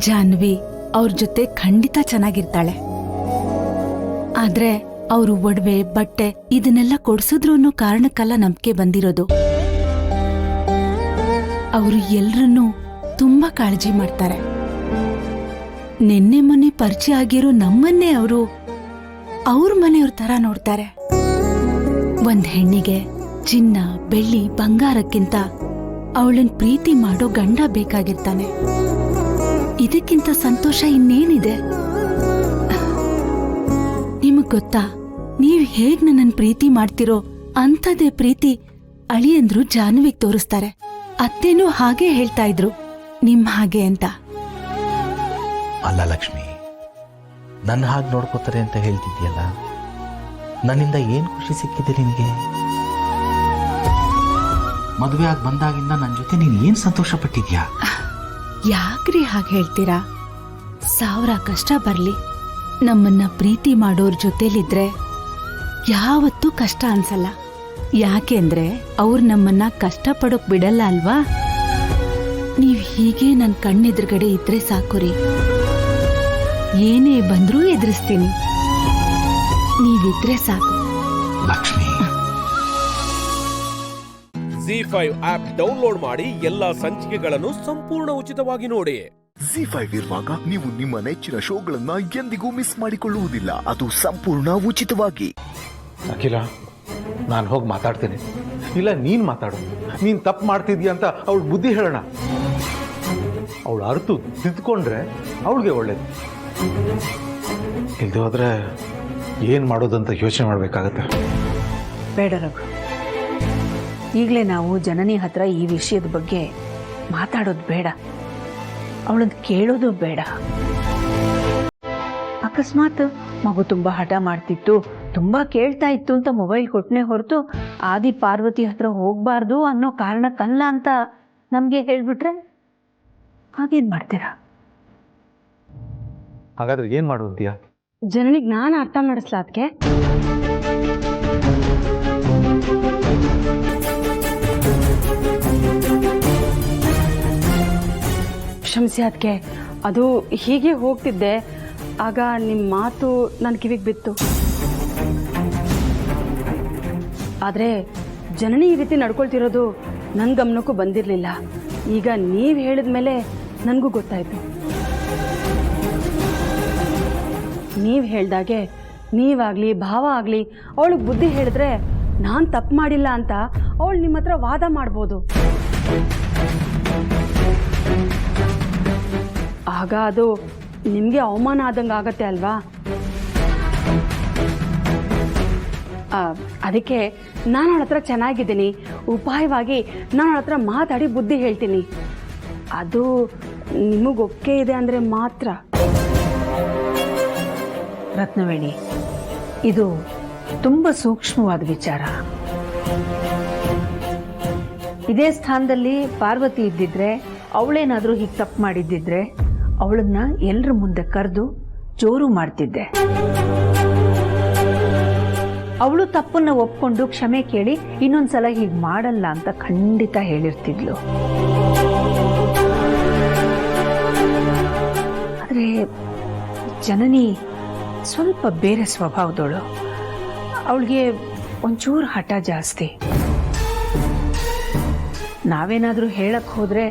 ಜಾಹ್ನವಿ ಅವ್ರ ಜೊತೆ ಖಂಡಿತ ಚೆನ್ನಾಗಿರ್ತಾಳೆ. ಆದ್ರೆ ಅವರು ಒಡವೆ, ಬಟ್ಟೆ ಇದನ್ನೆಲ್ಲ ಕೊಡ್ಸಿದ್ರು ಅನ್ನೋ ಕಾರಣಕ್ಕಲ್ಲ ನಂಬಿಕೆ ಬಂದಿರೋದು. ಅವರು ಎಲ್ರನ್ನೂ ತುಂಬಾ ಕಾಳಜಿ ಮಾಡ್ತಾರೆ. ನಿನ್ನೆ ಮೊನ್ನೆ ಪರಿಚಯ ಆಗಿರೋ ನಮ್ಮನ್ನೇ ಅವರು ಅವ್ರ ಮನೆಯವ್ರ ತರ ನೋಡ್ತಾರೆ. ಒಂದ್ ಹೆಣ್ಣಿಗೆ ಚಿನ್ನ, ಬೆಳ್ಳಿ, ಬಂಗಾರಕ್ಕಿಂತ ಅವಳನ್ ಪ್ರೀತಿ ಮಾಡೋ ಗಂಡ ಬೇಕಾಗಿರ್ತಾನೆ. ಇದಕ್ಕಿಂತ ಸಂತೋಷ ಇನ್ನೇನಿದೆ? ನಿಮಗ್ ಗೊತ್ತಾ, ನೀವ್ ಹೇಗ್ ನನ್ನನ್ ಪ್ರೀತಿ ಮಾಡ್ತಿರೋ ಅಂಥದೇ ಪ್ರೀತಿ ಅಳಿಯಂದ್ರು ಜಾಹ್ನವಿಗ್ ತೋರಿಸ್ತಾರೆ. ಅತ್ತೇನೂ ಹಾಗೆ ಹೇಳ್ತಾ ಇದ್ರು, ನಿಮ್ ಹಾಗೆ ಅಂತ. ಅಲ್ಲ ಲಕ್ಷ್ಮಿ, ನನ್ನ ಹಾಗೆ ನೋಡ್ಕೋತಾರೆ ಅಂತ ಹೇಳ್ತಿದ್ಯಲ್ಲ, ನನ್ನಿಂದ ಏನ್ ಖುಷಿ ಸಿಕ್ಕಿದೆ ನಿನಗೆ? ಮದುವೆ ಆಗಿ ಬಂದಾಗಿಂದ ನನ್ನ ಜೊತೆ ನೀನ್ ಏನ್ ಸಂತೋಷ ಪಟ್ಟಿದ್ಯಾ? ಯಾಕ್ರಿ ಹಾಗೆ ಹೇಳ್ತೀರಾ? 1000 ಕಷ್ಟ ಬರ್ಲಿ, ನಮ್ಮನ್ನ ಪ್ರೀತಿ ಮಾಡೋರ್ ಜೊತೆಲಿದ್ರೆ ಯಾವತ್ತೂ ಕಷ್ಟ ಅನ್ಸಲ್ಲ. ಯಾಕೆಂದ್ರೆ ಅವ್ರು ನಮ್ಮನ್ನ ಕಷ್ಟ ಪಡೋಕ್ ಬಿಡಲ್ಲ ಅಲ್ವಾ? ನೀವ್ ಹೀಗೆ ನನ್ ಕಣ್ಣೆದುರುಗಡೆ ಇದ್ರೆ ಸಾಕುರಿ, ಏನೇ ಬಂದ್ರೂ ಎದುರಿಸ್ತೀನಿ. ನೀವಿದ್ರೆ ಸಾಕು. ಲಕ್ಷ್ಮಿ, ZEE5 ಆಪ್ ಡೌನ್ಲೋಡ್ ಮಾಡಿ ಎಲ್ಲಾ ಸಂಚಿಕೆಗಳನ್ನು ಸಂಪೂರ್ಣ ಉಚಿತವಾಗಿ ನೋಡಿ. ZEE5 ಇರುವಾಗ ನೀವು ನಿಮ್ಮ ನೆಚ್ಚಿನ ಶೋಗಳನ್ನ ಎಂದಿಗೂ ಮಿಸ್ ಮಾಡಿಕೊಳ್ಳುವುದಿಲ್ಲ. ಅದು ಸಂಪೂರ್ಣ ಉಚಿತವಾಗಿ. ಅಖಿಲ, ನಾನು ಹೋಗಿ ಮಾತಾಡ್ತೀನಿ. ಇಲ್ಲ ನೀನು ಮಾತಾಡು. ನೀನು ತಪ್ಪು ಮಾಡ್ತಿದ್ಯಾ ಅಂತ ಅವಳು ಬುದ್ಧಿ ಹೇಳೋಣ. ಅವಳು ಅರ್ತು ತಿದ್ದುಕೊಂಡ್ರೆ ಅವಳಿಗೆ ಒಳ್ಳೇದು. ಇಲ್ಲದೆ ಹೋದ್ರೆ ಏನು ಮಾಡೋದಂತ ಯೋಚನೆ ಮಾಡಬೇಕಾಗತ್ತೆ. ಬೇಡ ರಘು, ಈಗಲೇ ನಾವು ಜನನಿ ಹತ್ರ ಈ ವಿಷಯದ ಬಗ್ಗೆ ಮಾತಾಡೋದು ಬೇಡ, ಅವಳನ್ನ ಕೇಳೋದು ಬೇಡ. ಅಕಸ್ಮಾತ್ ಮಗು ತುಂಬ ಹಠ ಮಾಡ್ತಿತ್ತು, ತುಂಬ ಕೇಳ್ತಾ ಇತ್ತು ಅಂತ ಮೊಬೈಲ್ ಕೊಟ್ಟನೆ ಹೊರತು ಆದಿ ಪಾರ್ವತಿ ಹತ್ರ ಹೋಗಬಾರ್ದು ಅನ್ನೋ ಕಾರಣಕ್ಕಲ್ಲ ಅಂತ ನಮಗೆ ಹೇಳ್ಬಿಟ್ರೆ ಹಾಗೇನು ಮಾಡ್ತೀರಾ? ಹಾಗಾದ್ರೆ ಏನು ಮಾಡುವಂತೀಯ? ಜನನಿಗೆ ನಾನು ಅರ್ಥ ಮಾಡಿಸ್ಲಾ ಅದಕ್ಕೆ? ಕ್ಷಮಿಸಿ ಅದಕ್ಕೆ, ಅದು ಹೀಗೆ ಹೋಗ್ತಿದ್ದೆ, ಆಗ ನಿಮ್ಮ ಮಾತು ನನ್ನ ಕಿವಿಗೆ ಬಿತ್ತು. ಆದರೆ ಜನನಿ ಈ ರೀತಿ ನಡ್ಕೊಳ್ತಿರೋದು ನನ್ನ ಗಮನಕ್ಕೂ ಬಂದಿರಲಿಲ್ಲ. ಈಗ ನೀವು ಹೇಳಿದ ಮೇಲೆ ನನಗೂ ಗೊತ್ತಾಯಿತು. ನೀವು ಹೇಳ್ದಾಗೆ ನೀವಾಗಲಿ ಭಾವ ಆಗಲಿ ಅವಳಿಗೆ ಬುದ್ಧಿ ಹೇಳಿದ್ರೆ ನಾನು ತಪ್ಪು ಮಾಡಿಲ್ಲ ಅಂತ ಅವಳು ನಿಮ್ಮ ಹತ್ರ ವಾದ ಮಾಡ್ಬೋದು. ಆಗ ಅದು ನಿಮಗೆ ಅವಮಾನ ಆದಂಗೆ ಆಗತ್ತೆ ಅಲ್ವಾ? ಅದಕ್ಕೆ ನಾನು ಅವಳ ಹತ್ರ ಚೆನ್ನಾಗಿದ್ದೀನಿ, ಉಪಾಯವಾಗಿ ನಾನು ಅವಳ ಹತ್ರ ಮಾತಾಡಿ ಬುದ್ಧಿ ಹೇಳ್ತೀನಿ. ಅದು ನಿಮಗೆ ಒಪ್ಪಿಗೆ ಇದೆ ಅಂದರೆ ಮಾತ್ರ. ರತ್ನವೇಣಿ, ಇದು ತುಂಬ ಸೂಕ್ಷ್ಮವಾದ ವಿಚಾರ. ಇದೇ ಸ್ಥಾನದಲ್ಲಿ ಪಾರ್ವತಿ ಇದ್ದಿದ್ರೆ, ಅವಳೇನಾದರೂ ಹೀಗೆ ತಪ್ಪು ಮಾಡಿದ್ದಿದ್ರೆ ಅವಳನ್ನ ಎಲ್ಲರ ಮುಂದೆ ಕರೆದು ಜೋರು ಮಾಡ್ತಿದ್ದೆ. ಅವಳು ತಪ್ಪನ್ನ ಒಪ್ಕೊಂಡು ಕ್ಷಮೆ ಕೇಳಿ ಇನ್ನೊಂದ್ಸಲ ಹೀಗೆ ಮಾಡಲ್ಲ ಅಂತ ಖಂಡಿತ ಹೇಳಿರ್ತಿದ್ಲು. ಆದರೆ ಜನನಿ ಸ್ವಲ್ಪ ಬೇರೆ ಸ್ವಭಾವದವಳು. ಅವಳಿಗೆ ಒಂಚೂರು ಹಠ ಜಾಸ್ತಿ. ನಾವೇನಾದರೂ ಹೇಳಕ್ಕೆ ಹೋದರೆ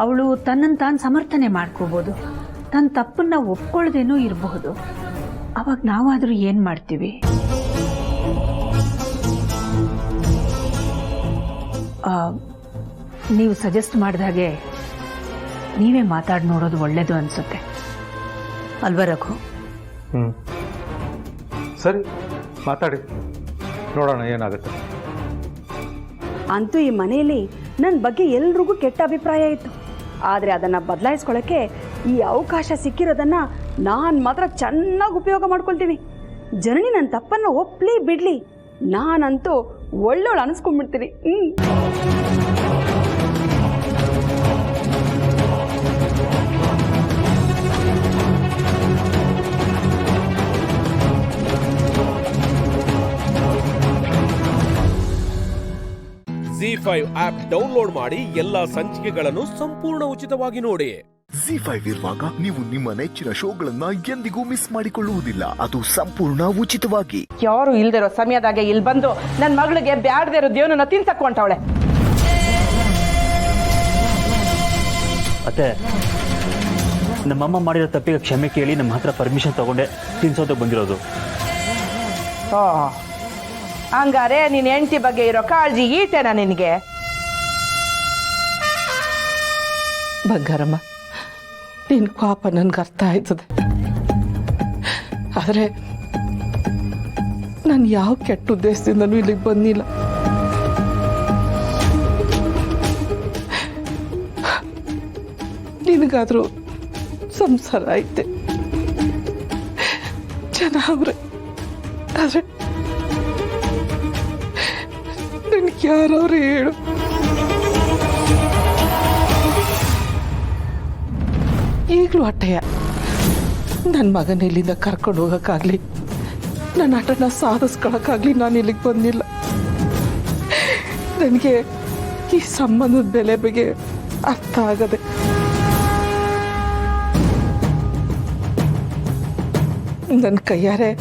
ಅವಳು ತನ್ನನ್ನು ತಾನು ಸಮರ್ಥನೆ ಮಾಡ್ಕೋಬೋದು, ತನ್ನ ತಪ್ಪನ್ನ ಒಪ್ಕೊಳ್ದೇನೂ ಇರಬಹುದು. ಅವಾಗ ನಾವಾದರೂ ಏನು ಮಾಡ್ತೀವಿ? ನೀವು ಸಜೆಸ್ಟ್ ಮಾಡಿದ ಹಾಗೆ ನೀವೇ ಮಾತಾಡಿ ನೋಡೋದು ಒಳ್ಳೇದು ಅನಿಸುತ್ತೆ ಅಲ್ವಾ ರಘು? ಸರಿ, ಮಾತಾಡಿ ನೋಡೋಣ ಏನಾಗುತ್ತೆ. ಅಂತೂ ಈ ಮನೆಯಲ್ಲಿ ನನ್ನ ಬಗ್ಗೆ ಎಲ್ರಿಗೂ ಕೆಟ್ಟ ಅಭಿಪ್ರಾಯ ಇತ್ತು. ಆದರೆ ಅದನ್ನು ಬದಲಾಯಿಸ್ಕೊಳ್ಳೋಕ್ಕೆ ಈ ಅವಕಾಶ ಸಿಕ್ಕಿರೋದನ್ನು ನಾನು ಮಾತ್ರ ಚೆನ್ನಾಗಿ ಉಪಯೋಗ ಮಾಡ್ಕೊಳ್ತೀನಿ. ಜನನಿ ನನ್ನ ತಪ್ಪನ್ನು ಒಪ್ಪಲಿ ಬಿಡಲಿ, ನಾನಂತೂ ಒಳ್ಳೊಳ್ಳೆ ಅನಿಸ್ಕೊಂಡ್ಬಿಡ್ತೀನಿ. ZEE5 ಆಪ್ ಡೌನ್ಲೋಡ್ ಮಾಡಿ ಎಲ್ಲಾ ಸಂಚಿಕೆಗಳನ್ನು ಸಂಪೂರ್ಣ ಉಚಿತವಾಗಿ ನೋಡಿ. ZEE5 ಇರುವಾಗ ನೀವು ನಿಮ್ಮ ನೆಚ್ಚಿನ ಶೋಗಳನ್ನ ಎಂದಿಗೂ ಮಿಸ್ ಮಾಡಿಕೊಳ್ಳುವುದಿಲ್ಲ, ಅದು ಸಂಪೂರ್ಣ ಉಚಿತವಾಗಿ. ಯಾರು ಇಲ್ದಿರೋ ಸಮಯದಾಗೆ ಇಲ್ಲಿ ಬಂದು ನನ್ನ ಮಗಳಿಗೆ ಬ್ಯಾಡದೇ ಇರೋ ದೇವನನ್ನ ತಿನ್ಸಕೊಂಡವಳೆ. ಅತ್ತೆ, ನಮ್ಮಮ್ಮ ಮಾಡಿರೋ ತಪ್ಪಿಗೆ ಕ್ಷಮೆ ಕೇಳಿ ನಮ್ಮ ಹತ್ರ ಪರ್ಮಿಷನ್ ತಗೊಂಡೆ ತಿನ್ಸೋದಕ್ಕೆ ಬಂದಿರೋದು. ಹಂಗಾರೆ ನಿನ್ನ ಹೆಂಡತಿ ಬಗ್ಗೆ ಇರೋ ಕಾಳಜಿ ಈಟೇನಾ ನಿನಗೆ? ಬಂಗಾರಮ್ಮ, ನಿನ್ನ ಪಾಪ ನನ್ಗೆ ಅರ್ಥ ಆಯ್ತದೆ. ಆದರೆ ನಾನು ಯಾವ ಕೆಟ್ಟ ಉದ್ದೇಶದಿಂದನೂ ಇಲ್ಲಿಗೆ ಬಂದಿಲ್ಲ. ನಿನಗಾದ್ರೂ ಸಂಸಾರ ಐತೆ, ಚೆನ್ನಾವ್ರೆ. ಆದರೆ ನನಗೆ ಯಾರವ್ರು ಹೇಳು? ಈಗಲೂ ಅಟ್ಟಯ್ಯ ನನ್ನ ಮಗನ ಇಲ್ಲಿಂದ ಕರ್ಕೊಂಡು ಹೋಗೋಕ್ಕಾಗಲಿ, ನನ್ನ ಆಟನ ಸಾಧಿಸ್ಕೊಳಕ್ಕಾಗಲಿ ನಾನು ಇಲ್ಲಿಗೆ ಬಂದಿಲ್ಲ. ನನಗೆ ಈ ಸಂಬಂಧದ ಬೆಲೆ ಬಗ್ಗೆ ಅರ್ಥ ಆಗದೆ. ನನ್ನ ಕೈಯಾರೆ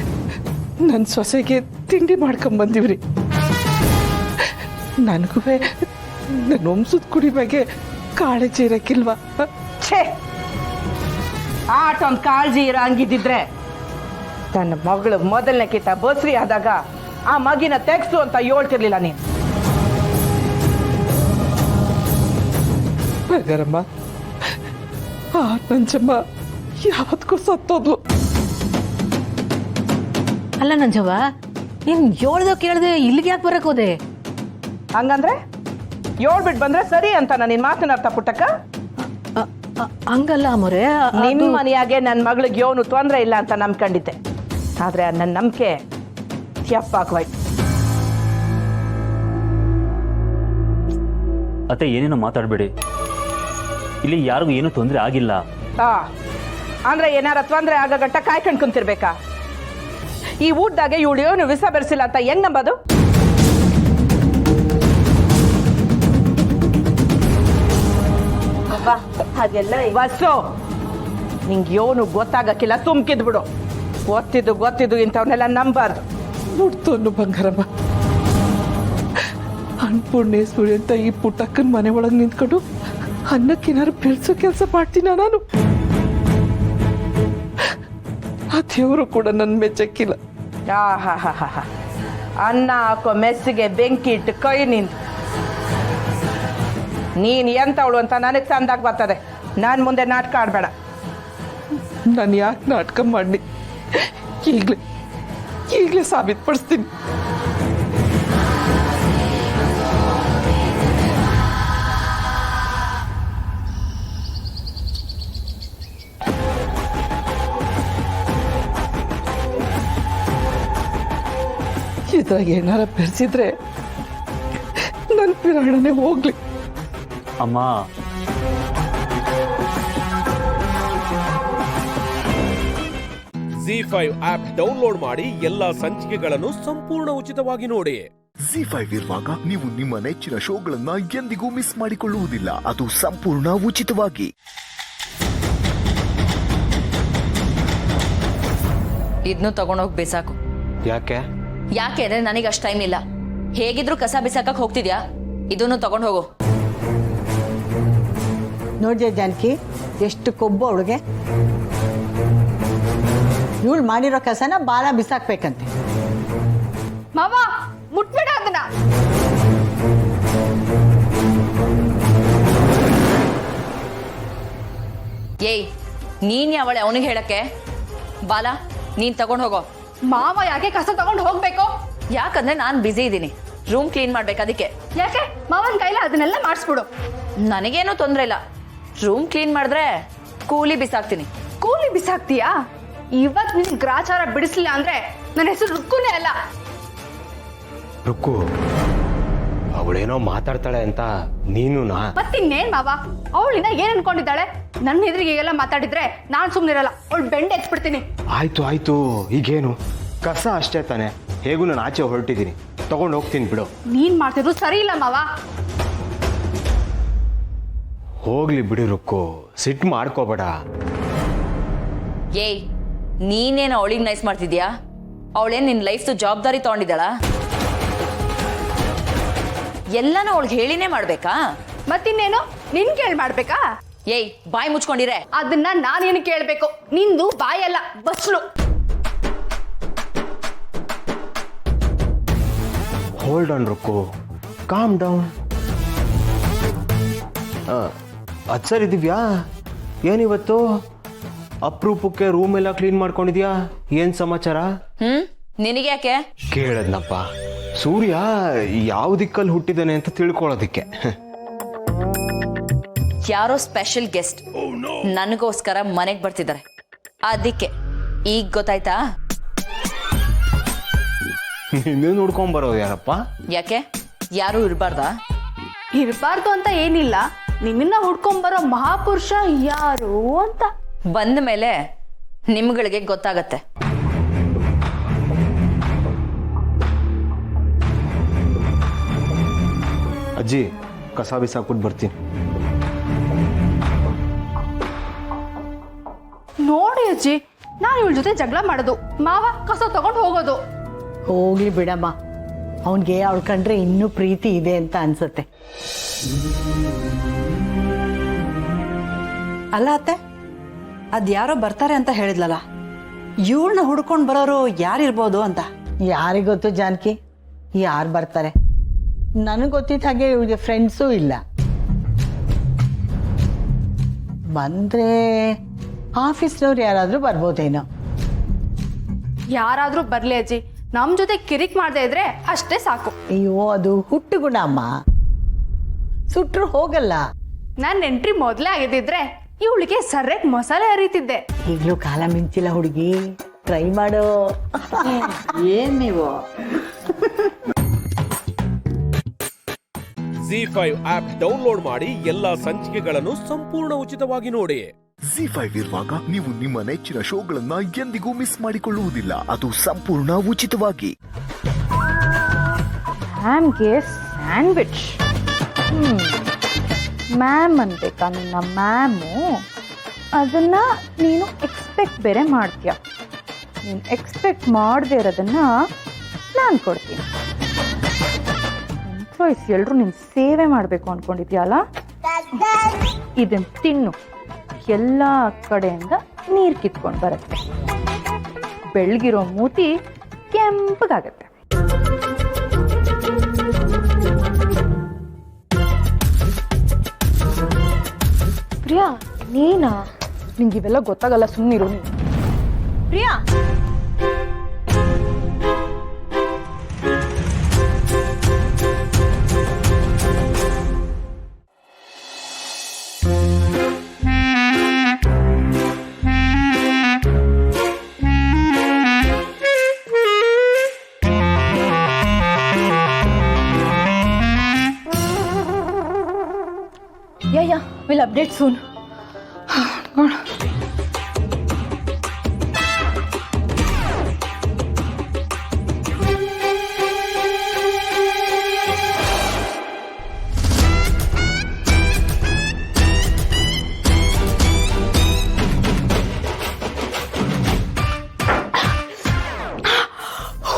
ನನ್ನ ಸೊಸೆಗೆ ತಿಂಡಿ ಮಾಡ್ಕೊಂಬಂದಿವ್ರಿ. ನನಗೂ ನನ್ನ ವಂಶದ ಕುಡಿ ಬಗ್ಗೆ ಕಾಳಜಿ ಇರಕ್ಕಿಲ್ವಾ? ಛೇ, ಆಟೊಂದು ಕಾಳಜಿ ಇರೋ ಹಂಗಿದ್ದಿದ್ರೆ ನನ್ನ ಮಗಳು ಮೊದಲನೇ ಕಿತ್ತ ಬಸ್ರಿ ಆದಾಗ ಆ ಮಗಿನ ತೆಗ್ಸು ಅಂತ ಹೇಳ್ತಿರ್ಲಿಲ್ಲ ನೀನು. ಬಂಗಾರಮ್ಮ, ಆ ನಂಜಮ್ಮ ಯಾವತ್ಗೂ ಸತ್ತೋದು. ಅಲ್ಲ ನಂಜವ್ವ, ನೀನು ಹೇಳ್ದೋ ಕೇಳ್ದೆ ಇಲ್ಲಿಗೆ ಯಾಕೆ ಬರಕ್ ಹೋದೆ? ಹಂಗಂದ್ರೆ ಹೇಳ್ಬಿಟ್ಟು ಬಂದ್ರೆ ಸರಿ ಅಂತ ನಿನ್ ಮಾತಿನ ಅರ್ಥ ಪುಟ್ಟಕ್ಕ? ಹಂಗಲ್ಲ ಅಮ್ಮೋರೆ, ನಿಮ್ ಮನೆಯಾಗೆ ನನ್ನ ಮಗಳಿಗೆ ಯೋನು ತೊಂದರೆ ಇಲ್ಲ ಅಂತ ನಂಬ್ಕೊಂಡಿದ್ದೆ. ಆದ್ರೆ ನನ್ನ ನಂಬಿಕೆ ತಪ್ಪಾಗೋಯ್ತು. ಅತ್ತೆ ಏನೇನೋ ಮಾತಾಡಬೇಡಿ. ಇಲ್ಲಿ ಯಾರಿಗೂ ಏನೂ ತೊಂದರೆ ಆಗಿಲ್ಲ. ಅಂದ್ರೆ ಏನಾರ ತೊಂದರೆ ಆಗ ಗಟ್ಟ ಕಾಯ್ಕೊಂಡು ಕುಂತಿರ್ಬೇಕಾ? ಈ ಊಟದಾಗೆ ಇವಳು ಏನು ವಿಷ ಬೆರೆಸಿಲ್ಲ ಅಂತ ಹೆಂಗ್ ನಂಬೋದು? ಹಾಗೆಲ್ಲ ಬಸ್ಸು ನಿಂಗೆ ಯೋನು ಗೊತ್ತಾಗಕ್ಕಿಲ್ಲ, ತುಂಬ್ಕಿದ್ ಬಿಡು. ಗೊತ್ತಿದ್ದು ಇಂಥವನ್ನೆಲ್ಲ ನಂಬಾರ್ದು. ನೋಡ್ತೋನು ಬಂಗಾರಮ್ಮ, ಅನ್ನಪೂರ್ಣೇಶ್ವರಿ ಅಂತ ಈ ಪುಟ್ಟಕ್ಕನ ಮನೆ ಒಳಗೆ ನಿಂತ್ಕೊಂಡು ಅನ್ನಕ್ಕೇನಾರು ಬೆಳೆಸೋ ಕೆಲಸ ಮಾಡ್ತೀನ ನಾನು? ಆ ದೇವರು ಕೂಡ ನನ್ನ ಮೆಚ್ಚಕ್ಕಿಲ್ಲ. ಅನ್ನ ಹಾಕೋ ಮೆಸ್ಸಿಗೆ ಬೆಂಕಿ ಇಟ್ಟು ಕೈ ನಿಂತು ನೀನ್ ಎಂತವಳು ಅಂತ ನನಗೆ ಚಂದಾಗಿ ಬರ್ತದೆ. ನಾನು ಮುಂದೆ ನಾಟಕ ಆಡಬೇಡ. ನಾನು ಯಾಕೆ ನಾಟಕ ಮಾಡಿ ಈಗಲೇ ಸಾಬೀತುಪಡಿಸ್ತೀನಿ. ಇದ್ರಾಗ ಏನಾರ ಬೆರೆಸಿದ್ರೆ ನನ್ನ ಪಿರಾಣನೆ ಹೋಗ್ಲಿ. ಅಮ್ಮ, ZEE5 ಆಪ್ ಡೌನ್ಲೋಡ್ ಮಾಡಿ ಎಲ್ಲಾ ಸಂಚಿಕೆಗಳನ್ನು ಸಂಪೂರ್ಣ ಉಚಿತವಾಗಿ ನೋಡಿ. ZEE5 ಇರುವಾಗ ನೀವು ನಿಮ್ಮ ನೆಚ್ಚಿನ ಶೋಗಳನ್ನ ಎಂದಿಗೂ ಮಿಸ್ ಮಾಡಿಕೊಳ್ಳುವುದಿಲ್ಲ. ಅದು ಸಂಪೂರ್ಣ ಉಚಿತವಾಗಿ. ಇದನ್ನು ತಗೊಂಡೋಗಿ ಬಿಸಾಕು. ಯಾಕೆ ಅಂದ್ರೆ ನನಗೆ ಅಷ್ಟು ಟೈಮ್ ಇಲ್ಲ. ಹೇಗಿದ್ರು ಕಸ ಬಿಸಾಕಕ್ ಹೋಗ್ತಿದ್ಯಾ, ಇದನ್ನು ತಗೊಂಡು ಹೋಗು. ನೋಡ್ದೆ ಜಾನಕಿ, ಎಷ್ಟು ಕೊಬ್ಬು ಅವಳಿಗೆ. ಇವಳು ಮಾಡಿರೋ ಕಸನ ಬಾಲ ಬಿಸಾಕ್ಬೇಕಂತೆ. ಮಾವ ಮುಟ್ಬೇಡ ಅದನ್ನ. ಏಯ್, ನೀನ್ ಯಾವಳೆ ಅವನಿಗೆ ಹೇಳಕ್ಕೆ? ಬಾಲ, ನೀನ್ ತಗೊಂಡು ಹೋಗೋ. ಮಾವ ಯಾಕೆ ಕಸ ತಗೊಂಡು ಹೋಗ್ಬೇಕು? ಯಾಕಂದ್ರೆ ನಾನ್ ಬ್ಯುಸಿ ಇದ್ದೀನಿ, ರೂಮ್ ಕ್ಲೀನ್ ಮಾಡ್ಬೇಕು, ಅದಕ್ಕೆ. ಯಾಕೆ? ಮಾವನ್ ಕೈಲ ಅದನ್ನೆಲ್ಲ ಮಾಡಿಸ್ಬಿಡು. ನನಗೇನು ತೊಂದ್ರೆ ಇಲ್ಲ. ರೂಮ್ ಕ್ಲೀನ್ ಮಾಡಿದ್ರೆ ಕೂಲಿ ಬಿಸಾಕ್ತೀನಿ. ಕೂಲಿ ಬಿಸಾಕ್ತೀಯಾ? ಇವತ್ ನಿನ್ ಗ್ರಾಚಾರ ಬಿಡಿಸ್ಲಿಲ್ಲ ಅಂದ್ರೆ ನನ್ನ ಹೆಸರು ರುಕ್ಕುನೇ ಅಲ್ಲ. ರುಕ್ಕು, ಅವಳೇನೋ ಮಾತಾಡ್ತಾಳೆ ಅಂತ ನೀನು ಮತ್ತಿನ್ನೇನ್ ಮಾವ, ಅವಳಿನ ಏನ್ ಅನ್ಕೊಂಡಿದ್ದಾಳೆ? ನನ್ನ ಎದುರಿಗೆ ಎಲ್ಲ ಮಾತಾಡಿದ್ರೆ ನಾನ್ ಸುಮ್ನಿರಲ್ಲ, ಅವಳು ಬೆಂಡೆ ಎತ್ಬಿಡ್ತೀನಿ. ಆಯ್ತು ಈಗೇನು, ಕಸ ಅಷ್ಟೇ ತಾನೆ, ಹೇಗೂ ನಾನು ಆಚೆ ಹೊರಟಿದ್ದೀನಿ, ತಗೊಂಡು ಹೋಗ್ತೀನಿ ಬಿಡು. ನೀನ್ ಮಾಡ್ತಿದ್ರು ಸರಿ ಇಲ್ಲ ಮಾವ. ಹೋಗ್ಲಿ ಬಿಡಿ ರುಕ್ಕು, ಸಿಟ್ಟು ಮಾಡ್ಕೋಬೇಡ. ಏಯ್, ನೀನೇನು ಅವಳಿಗೆ ನೈಸ್ ಮಾಡ್ತಿದ್ಯಾ? ಅವಳೇನ್ ನಿನ್ ಲೈಫ್ದು ಜವಾಬ್ದಾರಿ ತಗೊಂಡಿದ್ದಾಳ? ಎಲ್ಲಾನು ಅವಳಿಗೆ ಹೇಳಿನೇ ಮಾಡ್ಬೇಕಾ? ಮತ್ತಿನ್ನೇನು ನಿನ್ ಕೇಳ್ ಮಾಡ್ಬೇಕಾ? ಏಯ್, ಬಾಯಿ ಮುಚ್ಕೊಂಡಿರೆ. ಅದನ್ನ ನಾನೇನು ಕೇಳ್ಬೇಕು? ನಿಂದು ಬಾಯಲ್ಲ, ಬಸ್ಲು. Hold on Rukku, calm down. ಅದು ಸರಿ ದಿವ್ಯಾ, ಏನಿವತ್ತು ಅಪರೂಪಕ್ಕೆ ರೂಮ್ ಎಲ್ಲ ಕ್ಲೀನ್ ಮಾಡ್ಕೊಂಡಿದ್ಯಾ? ಏನ್ ಸಮಾಚಾರ? ನಿನಗೆ ಯಾಕೆ ಕೇಳದ್ನಪ್ಪ, ಸೂರ್ಯ ಯಾವ ದಿಕ್ಕಲ್ಲಿ ಹುಟ್ಟಿದಾನೆ ಅಂತ ತಿಳ್ಕೊಳ್ಳೋದಿಕ್ಕೆ. ಯಾರೋ ಸ್ಪೆಷಲ್ ಗೆಸ್ಟ್ ನನಗೋಸ್ಕರ ಮನೆಗೆ ಬರ್ತಿದ್ದಾರೆ, ಅದಕ್ಕೆ. ಈಗ ಗೊತ್ತಾಯ್ತಾ? ನಿನ್ನೆ ನೋಡ್ಕೊಂಡ್ ಬರೋದು ಯಾರಪ್ಪ? ಯಾಕೆ, ಯಾರು ಇರಬಾರ್ದಾ? ಇರಬಾರ್ದು ಅಂತ ಏನಿಲ್ಲ, ನಿಮ್ಮನ್ನ ಹುಡ್ಕೊಂಬರೋ ಮಹಾಪುರುಷ ಯಾರು ಅಂತ ಬಂದ ಮೇಲೆ ನಿಮ್ಗಳಿಗೆ ಗೊತ್ತಾಗತ್ತೆ. ಅಜ್ಜಿ, ಕಸ ಬಿಸಾಕ್ಬಿಟ್ಟು ಬರ್ತೀನಿ. ನೋಡಿ ಅಜ್ಜಿ, ನಾನು ಇವಳ ಜೊತೆ ಜಗಳ ಮಾಡೋದು, ಮಾವ ಕಸ ತಗೊಂಡು ಹೋಗೋದು. ಹೋಗ್ಲಿ ಬಿಡಮ್ಮ, ಅವನಿಗೆ ಅವಳು ಕಂಡ್ರೆ ಇನ್ನೂ ಪ್ರೀತಿ ಇದೆ ಅಂತ ಅನ್ಸತ್ತೆ. ಅಲ್ಲ ಅತ್ತೆ, ಅದ್ಯಾರೋ ಬರ್ತಾರೆ ಅಂತ ಹೇಳಿದ್ಲಲ್ಲ, ಇವಳನ್ನ ಹುಡ್ಕೊಂಡು ಬರೋರು ಯಾರಿರ್ಬೋದು ಅಂತ. ಯಾರಿಗೊತ್ತು ಜಾನಕಿ, ಯಾರು ಬರ್ತಾರೆ? ನನಗೆ ಗೊತ್ತಿದ್ದ ಹಾಗೆ ಇವಳಿಗೆ ಫ್ರೆಂಡ್ಸೂ ಇಲ್ಲ. ಬಂದ್ರೆ ಆಫೀಸ್ನವ್ರು ಯಾರಾದರೂ ಬರ್ಬೋದೇನೋ. ಯಾರಾದ್ರೂ ಬರ್ಲಿ ಅಜ್ಜಿ, ನಮ್ ಜೊತೆ ಕಿರಿಕ್ ಮಾಡದೇ ಇದ್ರೆ ಅಷ್ಟೇ ಸಾಕು. ಅಯ್ಯೋ, ಅದು ಹುಟ್ಟು ಗುಣ ಅಮ್ಮ. ಸುಟ್ರು ಹೋಗಲ್ಲ. ನಾನು ಎಂಟ್ರಿ ಮೊದಲೇ ಆಗಿದ್ದಿದ್ರೆ ಇವಳಿಗೆ ಸರ್ರೆಗೆ ಮಸಾಲೆ ಹರಿತಿದ್ದೆ. ಈಗಲೂ ಕಾಲ ಮಿಂಚಿಲ್ಲ ಹುಡುಗಿ, ಟ್ರೈ ಮಾಡು. ಏನ್ ನೀವು Z5 ಆಪ್ ಡೌನ್ಲೋಡ್ ಮಾಡಿ ಎಲ್ಲಾ ಸಂಚಿಕೆಗಳನ್ನು ಸಂಪೂರ್ಣ ಉಚಿತವಾಗಿ ನೋಡಿ. Z5 ಇರುವಾಗ ನೀವು ನಿಮ್ಮ ನೆಚ್ಚಿನ ಶೋಗಳನ್ನ ಎಂದಿಗೂ ಮಿಸ್ ಮಾಡಿಕೊಳ್ಳುವುದಿಲ್ಲ. ಅದು ಸಂಪೂರ್ಣ ಉಚಿತವಾಗಿ. ಮ್ಯಾಮ್ಗೆ ಸ್ಯಾಂಡ್ವಿಚ್. ಮ್ಯಾಮ್ ಅನ್ಬೇಕಾ ನಿನ್ನ ಮ್ಯಾಮು? ಅದನ್ನ ನೀನು ಎಕ್ಸ್ಪೆಕ್ಟ್ ಬೇರೆ ಮಾಡ್ತೀಯ. ನೀನು ಎಕ್ಸ್ಪೆಕ್ಟ್ ಮಾಡದೇ ಇರೋದನ್ನ ನಾನು ಕೊಡ್ತೀನಿ. ಎಂಪ್ಲಾಯೀಸ್ ಎಲ್ಲರೂ ನೀನು ಸೇವೆ ಮಾಡಬೇಕು ಅಂದ್ಕೊಂಡಿದ್ಯಲ್ಲ, ಇದನ್ನು ತಿನ್ನು. ಎಲ್ಲ ಕಡೆಯಿಂದ ನೀರು ಕಿತ್ಕೊಂಡು ಬರುತ್ತೆ. ಬೆಳಗಿರೋ ಮೂತಿ ಕೆಂಪಗಾಗತ್ತೆ. ಪ್ರಿಯಾ, ನೀನಾ? ನಿಂಗೆ ಇವೆಲ್ಲ ಗೊತ್ತಾಗಲ್ಲ, ಸುಮ್ಮನಿರು ನೀನು. Priya, Yeah, we'll update soon.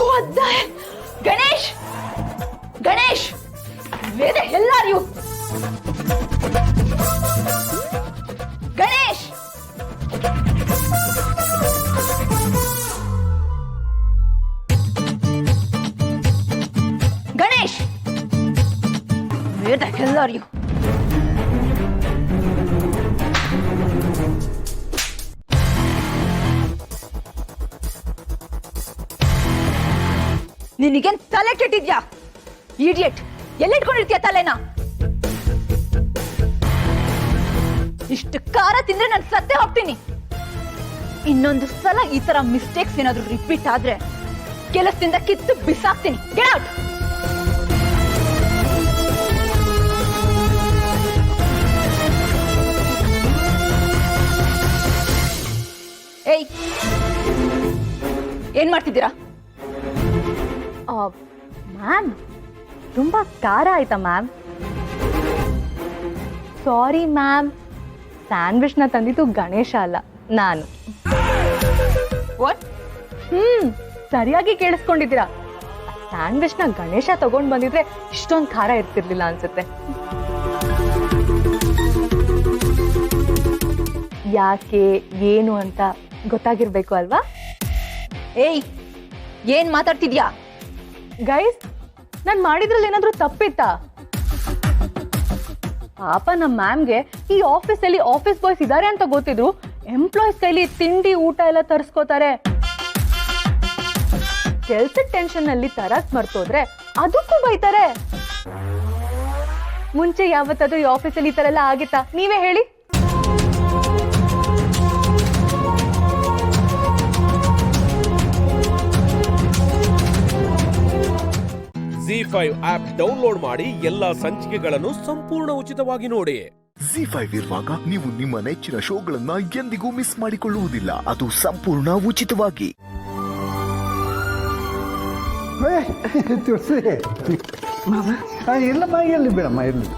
What the hell? Ganesh! Ganesh! Where the hell are you? Ganesh! Ganesh! Where the hell are you? ನಿನಗೇನ್ ತಲೆ ಕೆಟ್ಟಿದ್ಯಾ? ಇಡಿಯಟ್, ಎಲ್ಲಿಟ್ಕೊಂಡಿರ್ತೀಯ ತಲೆನ? ಇಷ್ಟು ಖಾರ ತಿಂದ್ರೆ ನಾನು ಸತ್ತೇ ಹೋಗ್ತೀನಿ. ಇನ್ನೊಂದು ಸಲ ಈ ತರ ಮಿಸ್ಟೇಕ್ಸ್ ಏನಾದ್ರೂ ರಿಪೀಟ್ ಆದ್ರೆ ಕೆಲಸದಿಂದ ಕಿತ್ತು ಬಿಸಾಕ್ತೀನಿ. Get out. ಏಯ್, ಏನ್ ಮಾಡ್ತಿದ್ದೀರಾ? ಮ್ಯಾಮ್, ತುಂಬಾ ಖಾರ ಆಯ್ತಾ ಮ್ಯಾಮ್? ಸಾರಿ ಮ್ಯಾಮ್, ಸ್ಯಾಂಡ್ವಿಚ್ನ ತಂದಿದ್ದು ಗಣೇಶ ಅಲ್ಲ, ನಾನು. ವಾಟ್? ಸರಿಯಾಗಿ ಕೇಳಿಸ್ಕೊಂಡಿದ್ದೀರಾ. ಸ್ಯಾಂಡ್ವಿಚ್ನ ಗಣೇಶ ತಗೊಂಡ್ ಬಂದಿದ್ರೆ ಇಷ್ಟೊಂದು ಖಾರ ಇರ್ತಿರ್ಲಿಲ್ಲ ಅನ್ಸುತ್ತೆ. ಯಾಕೆ ಏನು ಅಂತ ಗೊತ್ತಾಗಿರ್ಬೇಕು ಅಲ್ವಾ? ಏಯ್, ಏನ್ ಮಾತಾಡ್ತಿದ್ಯಾ? ಗೈಸ್, ನಾನು ಮಾಡಿದ್ರಲ್ಲಿ ಏನಾದ್ರೂ ತಪ್ಪಿತ್ತಾ? ಪಾಪ ನಮ್ಮ ಮ್ಯಾಮ್ಗೆ ಈ ಆಫೀಸಲ್ಲಿ ಆಫೀಸ್ ಬಾಯ್ಸ್ ಇದ್ದಾರೆ ಅಂತ ಗೊತ್ತಿದ್ರು ಎಂಪ್ಲಾಯೀಸ್ ಕೈಲಿ ತಿಂಡಿ ಊಟ ಎಲ್ಲ ತರಿಸ್ಕೋತಾರೆ. ಕೆಲ್ಸದ ಟೆನ್ಷನ್ ಅಲ್ಲಿ ತರಕ್ ಮರ್ತೋದ್ರೆ ಅದಕ್ಕೂ ಬೈತಾರೆ. ಮುಂಚೆ ಯಾವತ್ತಾದ್ರೂ ಈ ಆಫೀಸಲ್ಲಿ ಈ ತರ ಎಲ್ಲ ಆಗಿತ್ತಾ? ನೀವೇ ಹೇಳಿ. Z5 ಆಪ್ ಡೌನ್ಲೋಡ್ ಮಾಡಿ ಎಲ್ಲಾ ಸಂಚಿಕೆಗಳನ್ನು ಸಂಪೂರ್ಣ ಉಚಿತವಾಗಿ ನೋಡಿ. Z5 ಇರುವಾಗ ನೀವು ನಿಮ್ಮ ನೆಚ್ಚಿನ ಶೋಗಳನ್ನ ಎಂದಿಗೂ ಮಿಸ್ ಮಾಡಿಕೊಳ್ಳುವುದಿಲ್ಲ. ಅದು ಸಂಪೂರ್ಣ ಉಚಿತವಾಗಿ. ಇಲ್ಲಮ್ಮ, ಇರಲಿ ಬಿಡಮ್ಮ, ಇರಲಿ.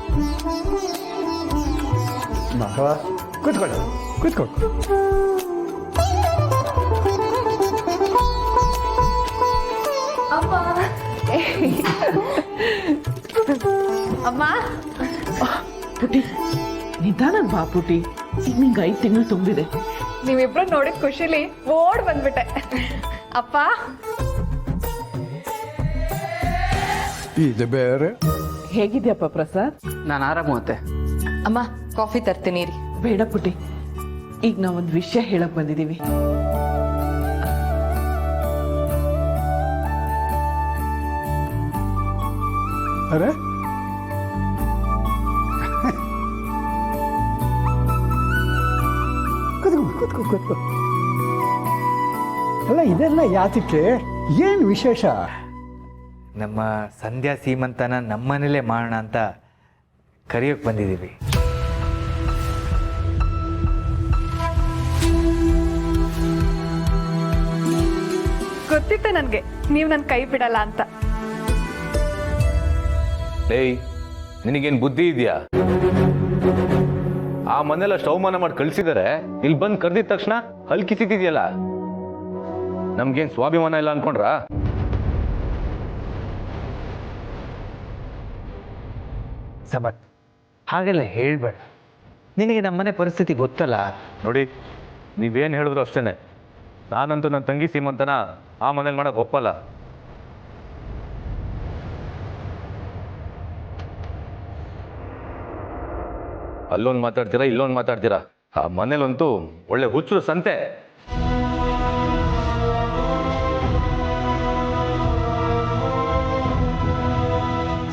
ಕೂತ್ಕೊಳ್ಳಿ, ಕೂತ್ಕೊಳ್ಳಿ. ಅಮ್ಮ, ಪುಟಿ ನಿಧಾನ ಬಾ ಪುಟಿ. ಈಗ ನಿಂಗೆ 5 ತಿಂಗಳು ತುಂಬಿದೆ. ನೀವಿಬ್ರು ನೋಡಿದ ಖುಷಿಲಿ ಓಡ್ ಬಂದ್ಬಿಟ್ಟೆ. ಅಪ್ಪ, ಇದು ಬೇರೆ. ಹೇಗಿದ್ಯಪ್ಪ ಪ್ರಸಾದ್? ನಾನು ಆರಾಮತ್ತೆ. ಅಮ್ಮ, ಕಾಫಿ ತರ್ತೀನಿ ರೀ. ಬೇಡ ಪುಟಿ, ಈಗ ನಾವೊಂದು ವಿಷಯ ಹೇಳಕ್ ಬಂದಿದೀವಿ. ಅರೆ, ಕೂತ್ಕೋ ಕೂತ್ಕೋ. ಅಲ್ಲ ಇದೆಲ್ಲ ಯಾತಕ್ಕೆ, ಏನು ವಿಶೇಷ? ನಮ್ಮ ಸಂಧ್ಯಾ ಸೀಮಂತನ ನಮ್ಮನೇಲೇ ಮಾಡೋಣ ಅಂತ ಕರೆಯೋಕೆ ಬಂದಿದ್ದೀವಿ. ಗೊತ್ತಿತ್ತು ನನಗೆ ನೀವು ನನ್ನ ಕೈ ಬಿಡಲ್ಲ ಅಂತ. ಏಯ್, ನಿನಗೇನು ಬುದ್ಧಿ ಇದೆಯಾ? ಆ ಮನೆಲ್ಲ ಅವಮಾನ ಮಾಡಿ ಕಳ್ಸಿದಾರೆ, ಇಲ್ಲಿ ಬಂದು ಕರೆದಿದ ತಕ್ಷಣ ಹಲ್ಕಿಸಿದೆಯಲ್ಲ. ನಮ್ಗೇನು ಸ್ವಾಭಿಮಾನ ಇಲ್ಲ ಅನ್ಕೊಂಡ್ರ? ಸಮರ್ಥ್, ಹಾಗೆಲ್ಲ ಹೇಳ್ಬೇಡ. ನಿನಗೆ ನಮ್ಮನೆ ಪರಿಸ್ಥಿತಿ ಗೊತ್ತಲ್ಲ. ನೋಡಿ, ನೀವೇನು ಹೇಳಿದ್ರು ಅಷ್ಟೇನೆ. ನಾನಂತೂ ನನ್ನ ತಂಗಿ ಸೀಮಂತನ ಆ ಮನೇಲಿ ಮಾಡಕ್ ಒಪ್ಪಲ್ಲ. ಅಲ್ಲೊಂದು ಮಾತಾಡ್ತೀರಾ, ಇಲ್ಲೊಂದು ಮಾತಾಡ್ತೀರಾ. ಆ ಮನೇಲಂತೂ ಒಳ್ಳೆ ಹುಚ್ಚರು ಸಂತೆ.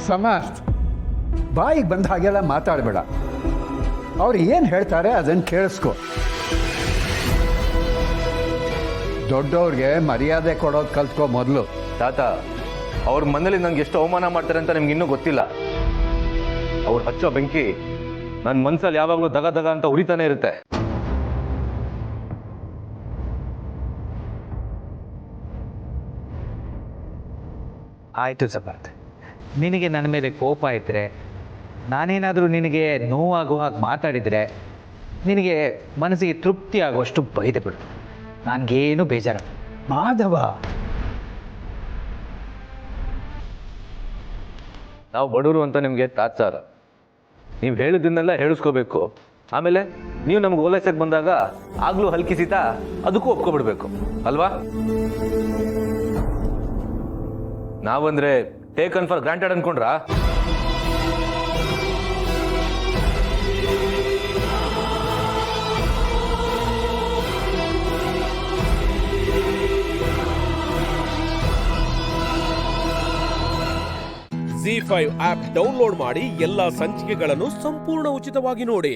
ಸಮರ್ಥ್, ಬಾಯಿಗೆ ಬಂದ ಹಾಗೆಲ್ಲ ಮಾತಾಡಬೇಡ. ಅವ್ರು ಏನು ಹೇಳ್ತಾರೆ ಅದನ್ನು ಕೇಳಿಸ್ಕೊ. ದೊಡ್ಡವ್ರಿಗೆ ಮರ್ಯಾದೆ ಕೊಡೋದು ಕಲ್ತ್ಕೊ ಮೊದಲು. ತಾತ, ಅವ್ರ ಮನೇಲಿ ನಂಗೆ ಎಷ್ಟು ಅವಮಾನ ಮಾಡ್ತಾರೆ ಅಂತ ನಿಮ್ಗೆ ಇನ್ನೂ ಗೊತ್ತಿಲ್ಲ. ಅವ್ರು ಹಚ್ಚೋ ಬೆಂಕಿ ನನ್ನ ಮನ್ಸಲ್ಲಿ ಯಾವಾಗಲೂ ದಗ ದಗ ಅಂತ ಉರಿತಾನೆ ಇರುತ್ತೆ. ಆಯಿತು ಸಮರ್ಥ್, ನಿನಗೆ ನನ್ನ ಮೇಲೆ ಕೋಪ ಇದ್ದರೆ, ನಾನೇನಾದರೂ ನಿನಗೆ ನೋವಾಗೋ ಹಾಗೆ ಮಾತಾಡಿದರೆ, ನಿನಗೆ ಮನಸ್ಸಿಗೆ ತೃಪ್ತಿ ಆಗುವಷ್ಟು ಬೈದೆ ಬಿಡು. ನನಗೇನು ಬೇಜಾರ. ಮಾಧವ, ನಾವು ಬಡವರು ಅಂತ ನಿಮಗೆ ತಾತ್ಸಾರ. ನೀವು ಹೇಳಿದ್ದನ್ನೆಲ್ಲ ಹೇಳಿಸ್ಕೋಬೇಕು. ಆಮೇಲೆ ನೀವು ನಮ್ಗೆ ಓಲೈಸಕ್ಕೆ ಬಂದಾಗ ಆಗ್ಲೂ ಹಲ್ಕಿಸಿತಾ ಅದಕ್ಕೂ ಒಪ್ಕೊಬಿಡ್ಬೇಕು ಅಲ್ವಾ? ನಾವಂದ್ರೆ ಟೇಕನ್ ಫಾರ್ ಗ್ರಾಂಟೆಡ್ ಅನ್ಕೊಂಡ್ರಾ? ZEE5 ಆಪ್ ಡೌನ್ಲೋಡ್ ಮಾಡಿ ಎಲ್ಲಾ ಸಂಚಿಕೆಗಳನ್ನು ಸಂಪೂರ್ಣ ಉಚಿತವಾಗಿ ನೋಡಿ.